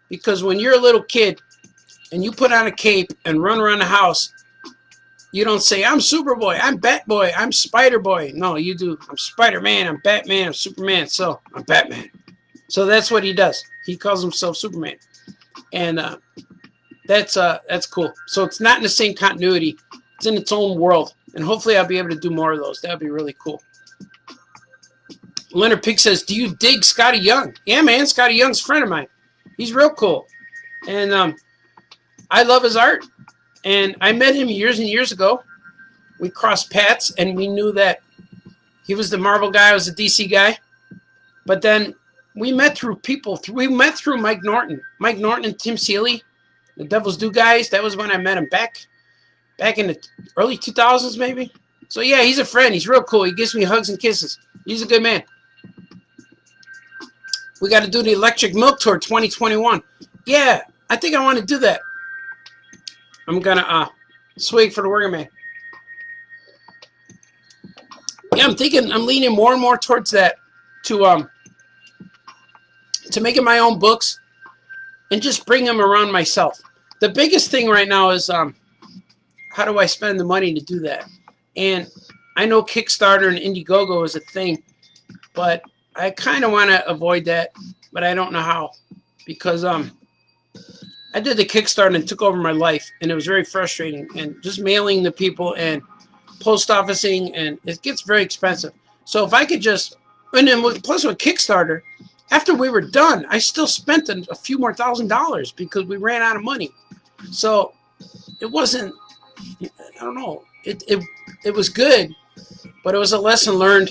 Because when you're a little kid and you put on a cape and run around the house, you don't say, I'm Superboy, I'm Batboy, I'm Spider-Boy. No, you do. I'm Spider-Man, I'm Batman, I'm Superman. So I'm Batman. So that's what he does. He calls himself Superman. And that's cool. So it's not in the same continuity. It's in its own world. And hopefully I'll be able to do more of those. That would be really cool. Leonard Pig says, do you dig Scotty Young? Yeah, man. Scotty Young's a friend of mine. He's real cool. And I love his art. And I met him years and years ago. We crossed paths, and we knew that he was the Marvel guy. I was the DC guy. But then we met through people. We met through Mike Norton. Mike Norton and Tim Seeley, the Devil's Due guys. That was when I met him back in the early 2000s, maybe. So, yeah, he's a friend. He's real cool. He gives me hugs and kisses. He's a good man. We got to do the Electric Milk Tour 2021. Yeah, I think I want to do that. I'm going to swig for the working man. Yeah, I'm leaning more and more towards that to making my own books and just bring them around myself. The biggest thing right now is how do I spend the money to do that? And I know Kickstarter and Indiegogo is a thing, but I kind of want to avoid that, but I don't know how, because I did the Kickstarter and it took over my life, and it was very frustrating, and just mailing the people and post officing, and it gets very expensive. So if I could just, and then plus with Kickstarter, after we were done, I still spent a few more $1,000s because we ran out of money. So it wasn't, I don't know, it was good, but it was a lesson learned,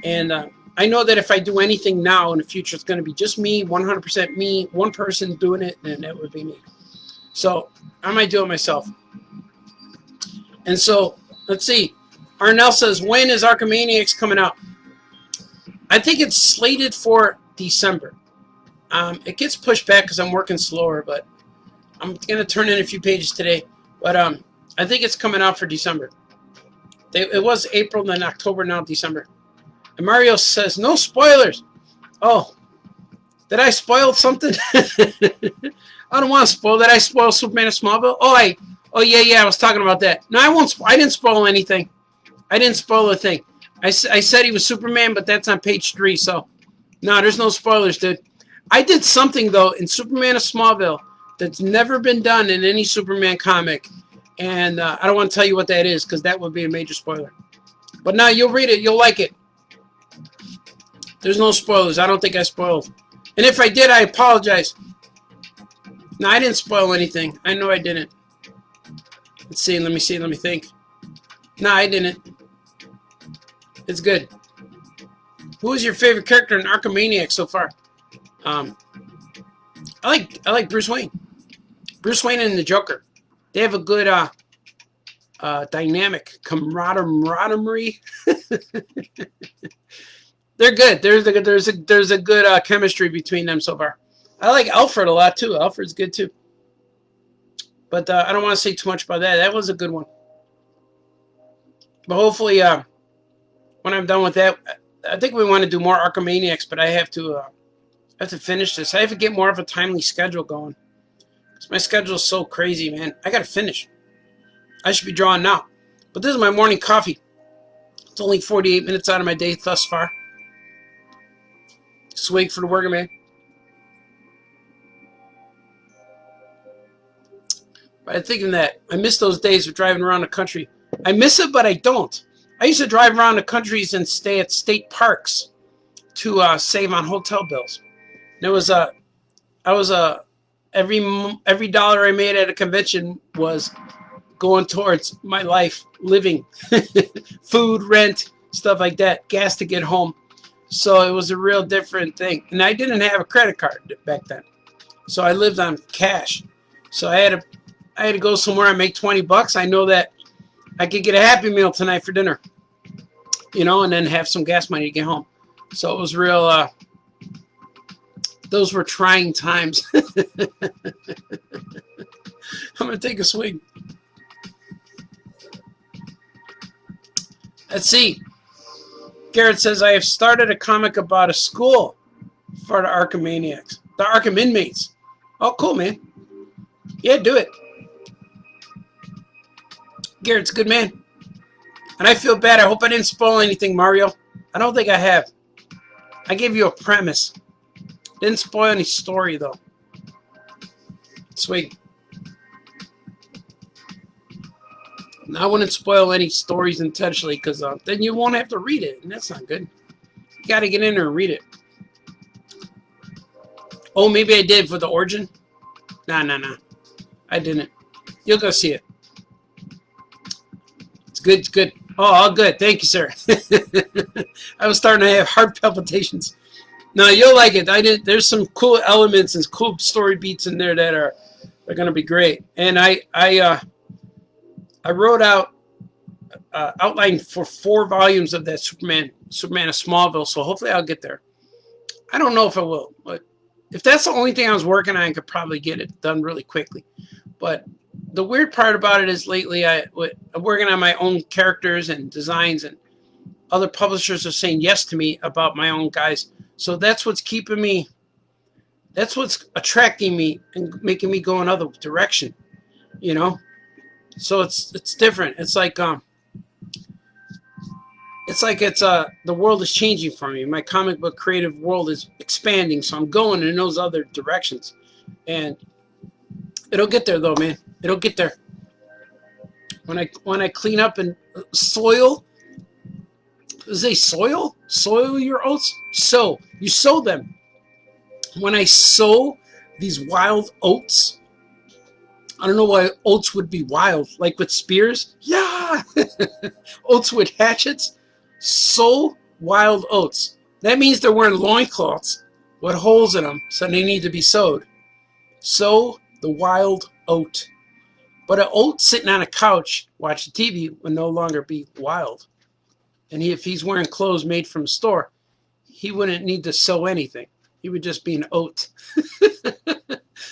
and I know that if I do anything now in the future, it's going to be just me, 100% me, one person doing it, and that would be me. So I might do it myself. And so, let's see. Arnell says, when is Archimaniacs coming out? I think it's slated for December. It gets pushed back because I'm working slower, but I'm going to turn in a few pages today. But I think it's coming out for December. It was April, then October, now December. And Mario says, no spoilers. Oh, did I spoil something? I don't want to spoil. Did I spoil Superman of Smallville? Oh yeah, I was talking about that. No, I didn't spoil anything. I didn't spoil a thing. I said he was Superman, but that's on page 3, so no, there's no spoilers, dude. I did something, though, in Superman of Smallville that's never been done in any Superman comic, and I don't want to tell you what that is because that would be a major spoiler. But now you'll read it. You'll like it. There's no spoilers. I don't think I spoiled. And if I did, I apologize. No, I didn't spoil anything. I know I didn't. Let's see. Let me think. No, I didn't. It's good. Who is your favorite character in Archimaniacs so far? I like Bruce Wayne. Bruce Wayne and the Joker. They have a good dynamic camaraderie. They're good. There's a good chemistry between them so far. I like Alfred a lot too. Alfred's good too. But I don't want to say too much about that. That was a good one. But hopefully, when I'm done with that, I think we want to do more Archimaniacs. But I have to finish this. I have to get more of a timely schedule going. Because my schedule is so crazy, man. I got to finish. I should be drawing now. But this is my morning coffee. It's only 48 minutes out of my day thus far. Swig for the worker, man. But I'm thinking that I miss those days of driving around the country. I miss it, but I don't. I used to drive around the countries and stay at state parks to save on hotel bills. And it was every dollar I made at a convention was going towards my life, living, food, rent, stuff like that, gas to get home. So it was a real different thing. And I didn't have a credit card back then. So I lived on cash. So I had to go somewhere and make $20. I know that I could get a Happy Meal tonight for dinner. You know, and then have some gas money to get home. So it was real, those were trying times. I'm going to take a swig. Let's see. Garrett says, I have started a comic about a school for the Archimaniacs. The Arkham inmates. Oh, cool, man. Yeah, do it. Garrett's a good man. And I feel bad. I hope I didn't spoil anything, Mario. I don't think I have. I gave you a premise. Didn't spoil any story, though. Sweet. I wouldn't spoil any stories intentionally because then you won't have to read it, and that's not good. You got to get in there and read it. Oh, maybe I did for the origin? Nah. I didn't. You'll go see it. It's good. It's good. Oh, all good. Thank you, sir. I was starting to have heart palpitations. No, you'll like it. I did. There's some cool elements and cool story beats in there that are going to be great. And I wrote out outline for 4 volumes of that Superman of Smallville. So hopefully I'll get there. I don't know if I will, but if that's the only thing I was working on, I could probably get it done really quickly. But the weird part about it is lately I'm working on my own characters and designs, and other publishers are saying yes to me about my own guys. So that's what's keeping me, that's what's attracting me and making me go another direction, you know? So it's different. It's like the world is changing for me. My comic book creative world is expanding, so I'm going in those other directions. And it'll get there though, man. It'll get there. When I clean up and soil, does they soil your oats? Sow. You sow them. When I sow these wild oats, I don't know why oats would be wild. Like with spears? Yeah! Oats with hatchets? Sow wild oats. That means they're wearing loincloths with holes in them, so they need to be sowed. Sow the wild oat. But an oat sitting on a couch watching TV would no longer be wild. And if he's wearing clothes made from a store, he wouldn't need to sow anything. He would just be an oat.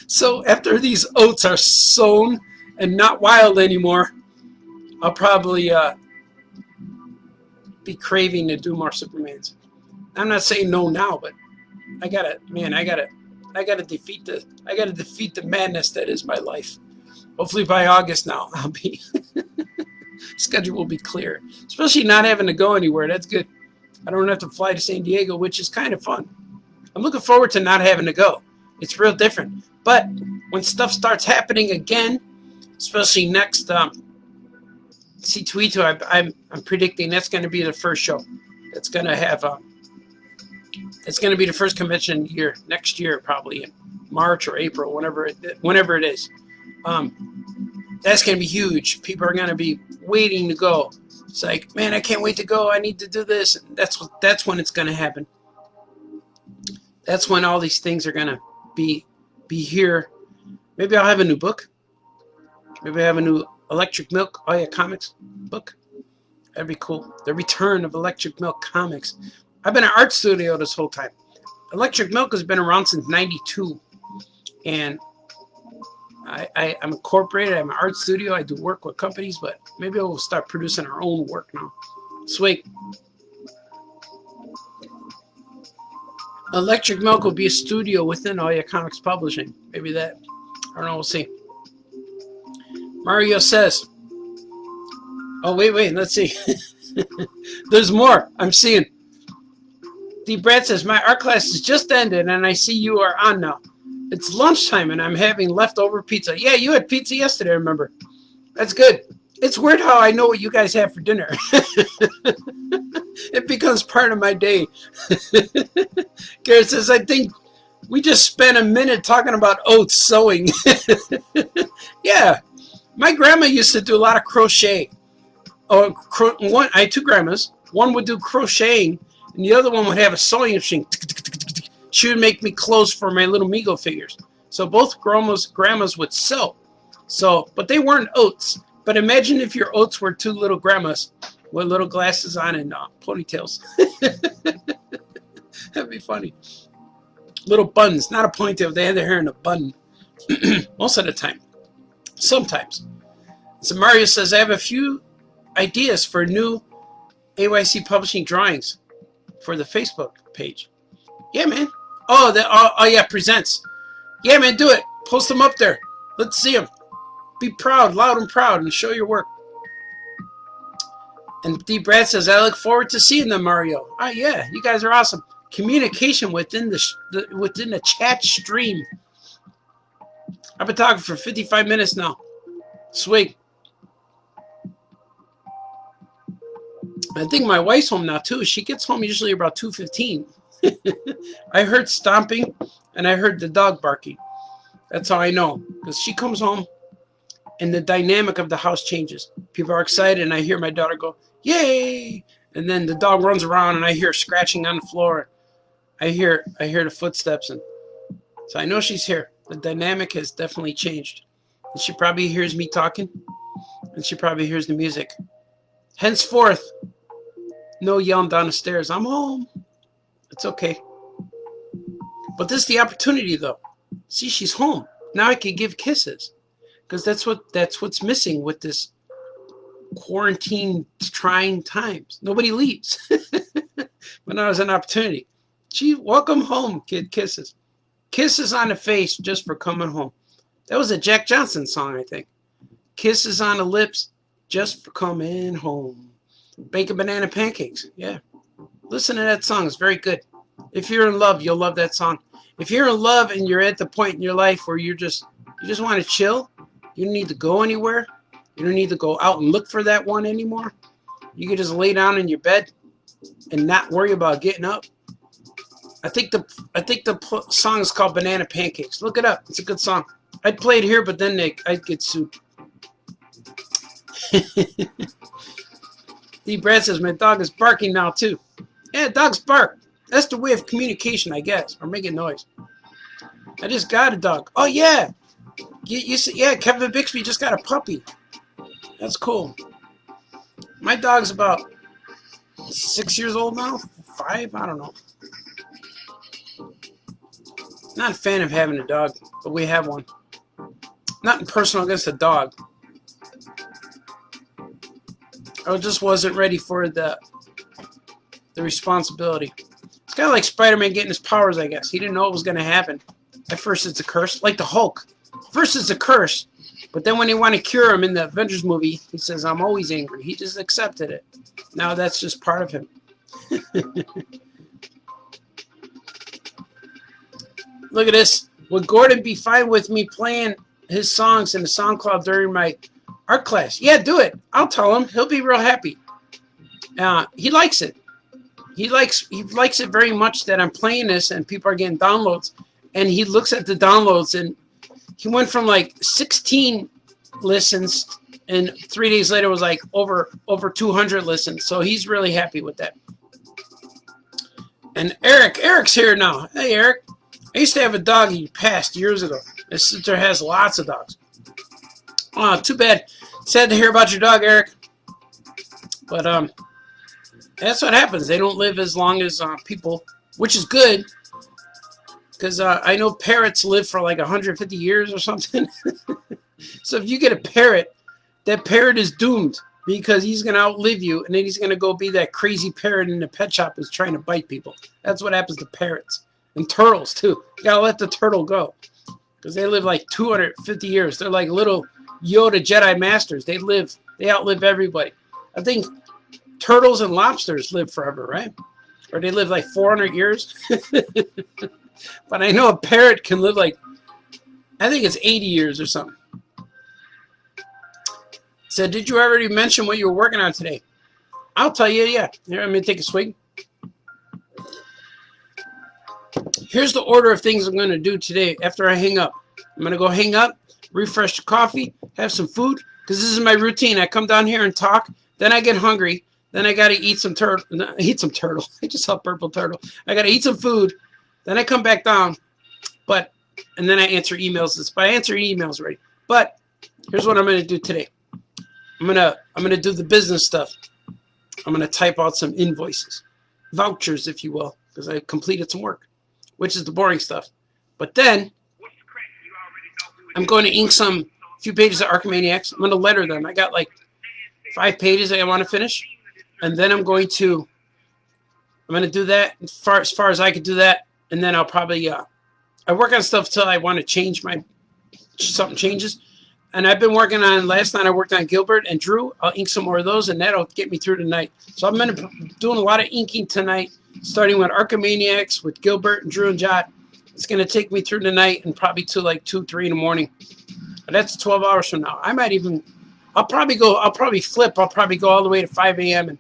So after these oats are sown and not wild anymore, I'll probably be craving to do more Supermans. I'm not saying no now, but I gotta defeat the madness that is my life. Hopefully by August now, I'll be schedule will be clear. Especially not having to go anywhere. That's good. I don't have to fly to San Diego, which is kind of fun. I'm looking forward to not having to go. It's real different. But when stuff starts happening again, especially next C2E2, I'm predicting that's going to be the first show. It's going to have it's going to be the first convention year next year, probably in March or April, whenever it is. That's going to be huge. People are going to be waiting to go. It's like, man, I can't wait to go. I need to do this. And that's when it's going to happen. That's when all these things are going to be here. Maybe I'll have a new book. Maybe I have a new Electric Milk, oh yeah, comics book. That'd be cool. The return of Electric Milk comics. I've been an art studio this whole time. Electric Milk has been around since '92, and I'm incorporated. I'm an art studio. I do work with companies, but maybe we'll start producing our own work now. Sweet. Electric Milk will be a studio within All Your Comics Publishing. Maybe that. I don't know. We'll see. Mario says, oh, wait. Let's see. There's more. I'm seeing. D. Brad says, my art class has just ended, and I see you are on now. It's lunchtime, and I'm having leftover pizza. Yeah, you had pizza yesterday, I remember. That's good. It's weird how I know what you guys have for dinner. It becomes part of my day. Garrett says, I think we just spent a minute talking about oats sewing. Yeah. My grandma used to do a lot of crochet. I had 2 grandmas. One would do crocheting, and the other one would have a sewing machine. She would make me clothes for my little Mego figures. So both grandmas would sew. But they weren't oats. But imagine if your oats were 2 little grandmas with little glasses on and ponytails. That'd be funny. Little buns, not a ponytail. They had their hair in a bun most of the time. Sometimes. So Mario says, I have a few ideas for new AYC Publishing Drawings for the Facebook page. Yeah, man. Oh, yeah, presents. Yeah, man, do it. Post them up there. Let's see them. Be proud, loud and proud, and show your work. And D. Brad says, I look forward to seeing them, Mario. Ah, yeah, you guys are awesome. Communication within the chat stream. I've been talking for 55 minutes now. Sweet. I think my wife's home now, too. She gets home usually about 2:15. I heard stomping, and I heard the dog barking. That's how I know. Because she comes home, and the dynamic of the house changes. People are excited, and I hear my daughter go, yay! And then the dog runs around, and I hear scratching on the floor. I hear the footsteps, and so I know she's here. The dynamic has definitely changed. And she probably hears me talking, and she probably hears the music. Henceforth, no yelling down the stairs. I'm home. It's okay. But this is the opportunity, though. See, she's home. Now I can give kisses. Because that's what's missing with this quarantine trying times. Nobody leaves. But now there's an opportunity. Gee, welcome home, kid. Kisses. Kisses on the face just for coming home. That was a Jack Johnson song, I think. Kisses on the lips just for coming home. Bacon banana pancakes. Yeah. Listen to that song. It's very good. If you're in love, you'll love that song. If you're in love and you're at the point in your life where you just want to chill, you don't need to go anywhere. You don't need to go out and look for that one anymore. You can just lay down in your bed and not worry about getting up. I think the song is called Banana Pancakes. Look it up. It's a good song. I'd play it here, but then I'd get sued. D. Brad says, my dog is barking now, too. Yeah, dogs bark. That's the way of communication, I guess, or making noise. I just got a dog. Oh, yeah. Yeah, Kevin Bixby just got a puppy. That's cool. My dog's about 6 years old now. 5? I don't know. Not a fan of having a dog, but we have one. Nothing personal against a dog. I just wasn't ready for the responsibility. It's kind of like Spider-Man getting his powers, I guess. He didn't know it was going to happen. At first it's a curse, like the Hulk. First it's a curse, but then when they want to cure him in the Avengers movie, he says, I'm always angry. He just accepted it. Now that's just part of him. Look at this. Would Gordon be fine with me playing his songs in the SoundCloud during my art class? Yeah, do it. I'll tell him. He'll be real happy. He likes it. He likes it very much that I'm playing this and people are getting downloads. And he looks at the downloads and he went from like 16 listens and 3 days later was like over 200 listens. So he's really happy with that. And Eric's here now. Hey, Eric. I used to have a dog. He passed years ago. My sister has lots of dogs. Oh, too bad. Sad to hear about your dog, Eric. But that's what happens. They don't live as long as people, which is good. Because I know parrots live for like 150 years or something. So if you get a parrot, that parrot is doomed. Because he's going to outlive you. And then he's going to go be that crazy parrot in the pet shop who's trying to bite people. That's what happens to parrots. And turtles, too. You got to let the turtle go. Because they live like 250 years. They're like little Yoda Jedi Masters. They outlive everybody. I think turtles and lobsters live forever, right? Or they live like 400 years. But I know a parrot can live like, I think it's 80 years or something. So did you already mention what you were working on today? I'll tell you, yeah. Here, let me take a swig. Here's the order of things I'm going to do today after I hang up. I'm going to go hang up, refresh the coffee, have some food, because this is my routine. I come down here and talk, then I get hungry, then I got to eat some turtle. I just saw purple turtle. I got to eat some food, then I come back down, and then I answer emails. I answer emails already. But here's what I'm going to do today. I'm gonna do the business stuff. I'm going to type out some invoices, vouchers, if you will, because I completed some work, which is the boring stuff. But then I'm going to ink some few pages of Archimaniacs. I'm going to letter them. I got like 5 pages that I want to finish. And then I'm going to do that as far as I can do that. And then I'll probably, I work on stuff till I want to change something changes. And I've been working on, last night I worked on Gilbert and Drew. I'll ink some more of those, and that'll get me through tonight. So I'm going to be doing a lot of inking tonight, starting with Archimaniacs with Gilbert and Drew and Jot. It's going to take me through tonight and probably to like 2, 3 in the morning. And that's 12 hours from now. I'll probably flip. I'll probably go all the way to 5 a.m. And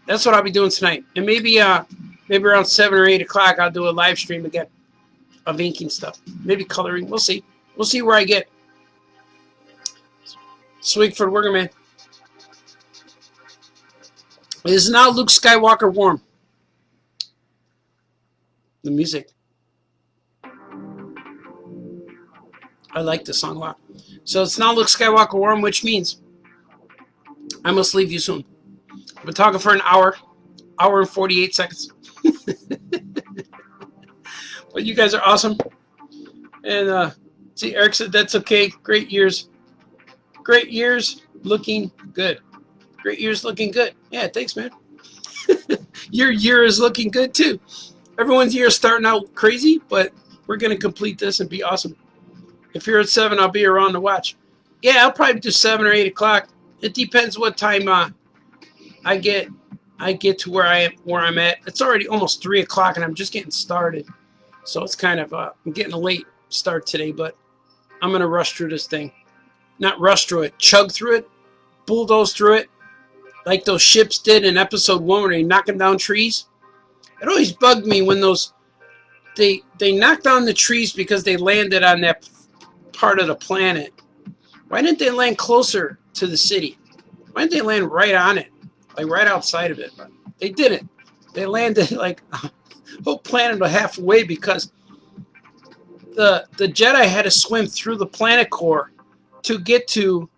that's what I'll be doing tonight. And maybe around 7 or 8 o'clock, I'll do a live stream again of inking stuff. Maybe coloring. We'll see. We'll see where I get. Swig for the worker man. It is now Luke Skywalker warm. The music. I like this song a lot. So it's now Luke Skywalker warm, which means I must leave you soon. I've been talking for an hour and 48 seconds. But you guys are awesome. And see, Eric said that's okay. Great years. Great years looking good. Great years looking good. Yeah, thanks, man. Your year is looking good, too. Everyone's year is starting out crazy, but we're going to complete this and be awesome. If you're at 7, I'll be around to watch. Yeah, I'll probably do 7 or 8 o'clock. It depends what time I get to where I'm at. It's already almost 3 o'clock, and I'm just getting started. So it's kind of, I'm getting a late start today, but I'm going to rush through this thing. Not rush through it, chug through it, bulldoze through it, like those ships did in episode 1 where they knocking down trees. It always bugged me when they knocked down the trees because they landed on that part of the planet. Why didn't they land closer to the city? Why didn't they land right on it, like right outside of it? But they didn't. They landed like a whole planet halfway because the Jedi had to swim through the planet core to get to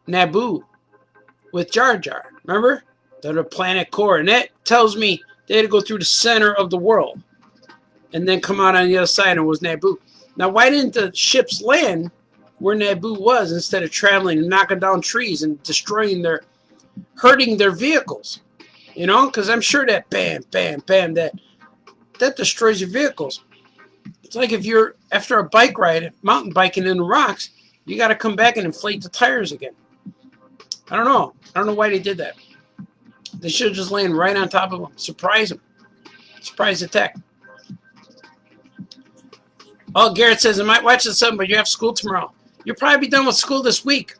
Naboo with Jar Jar. Remember? The planet core. And that tells me they had to go through the center of the world and then come out on the other side, and it was Naboo. Now, why didn't the ships land where Naboo was instead of traveling and knocking down trees and hurting their vehicles? You know, because I'm sure that bam, bam, bam, that destroys your vehicles. It's like if you're after a bike ride, mountain biking in the rocks, you got to come back and inflate the tires again. I don't know. I don't know why they did that. They should have just landed right on top of them. Surprise them. Surprise attack. Oh, Garrett says, I might watch this something, but you have school tomorrow. You'll probably be done with school this week.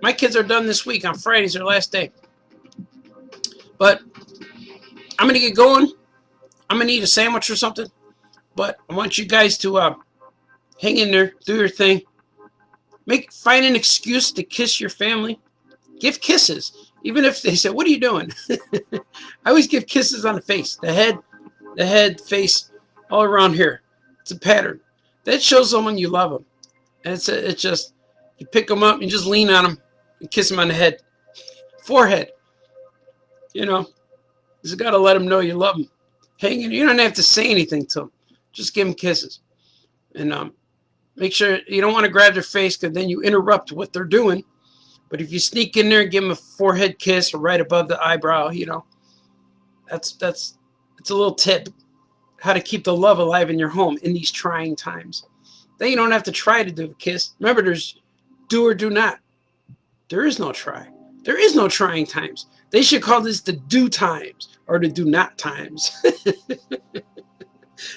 My kids are done this week. On Friday's their last day. But I'm going to get going. I'm going to eat a sandwich or something. But I want you guys to hang in there. Do your thing. Find an excuse to kiss your family. Give kisses. Even if they say, what are you doing? I always give kisses on the face. The head, face, all around here. It's a pattern. That shows someone you love them. And it's just, you pick them up and just lean on them and kiss them on the head. Forehead. You know, you just got to let them know you love them. Hang in. You don't have to say anything to them. Just give them kisses. And make sure you don't want to grab their face because then you interrupt what they're doing. But if you sneak in there and give them a forehead kiss or right above the eyebrow, you know, it's a little tip. How to keep the love alive in your home in these trying times. Then you don't have to try to do a kiss. Remember, there's do or do not. There is no try. There is no trying times. They should call this the do times or the do not times.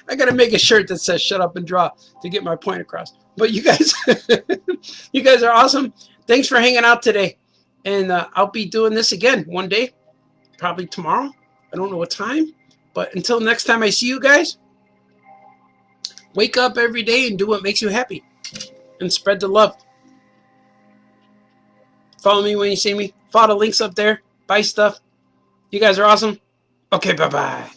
I got to make a shirt that says shut up and draw to get my point across. But you guys, you guys are awesome. Thanks for hanging out today. And I'll be doing this again one day, probably tomorrow. I don't know what time. But until next time I see you guys, wake up every day and do what makes you happy. And spread the love. Follow me when you see me. Follow the links up there. Buy stuff. You guys are awesome. Okay, bye-bye.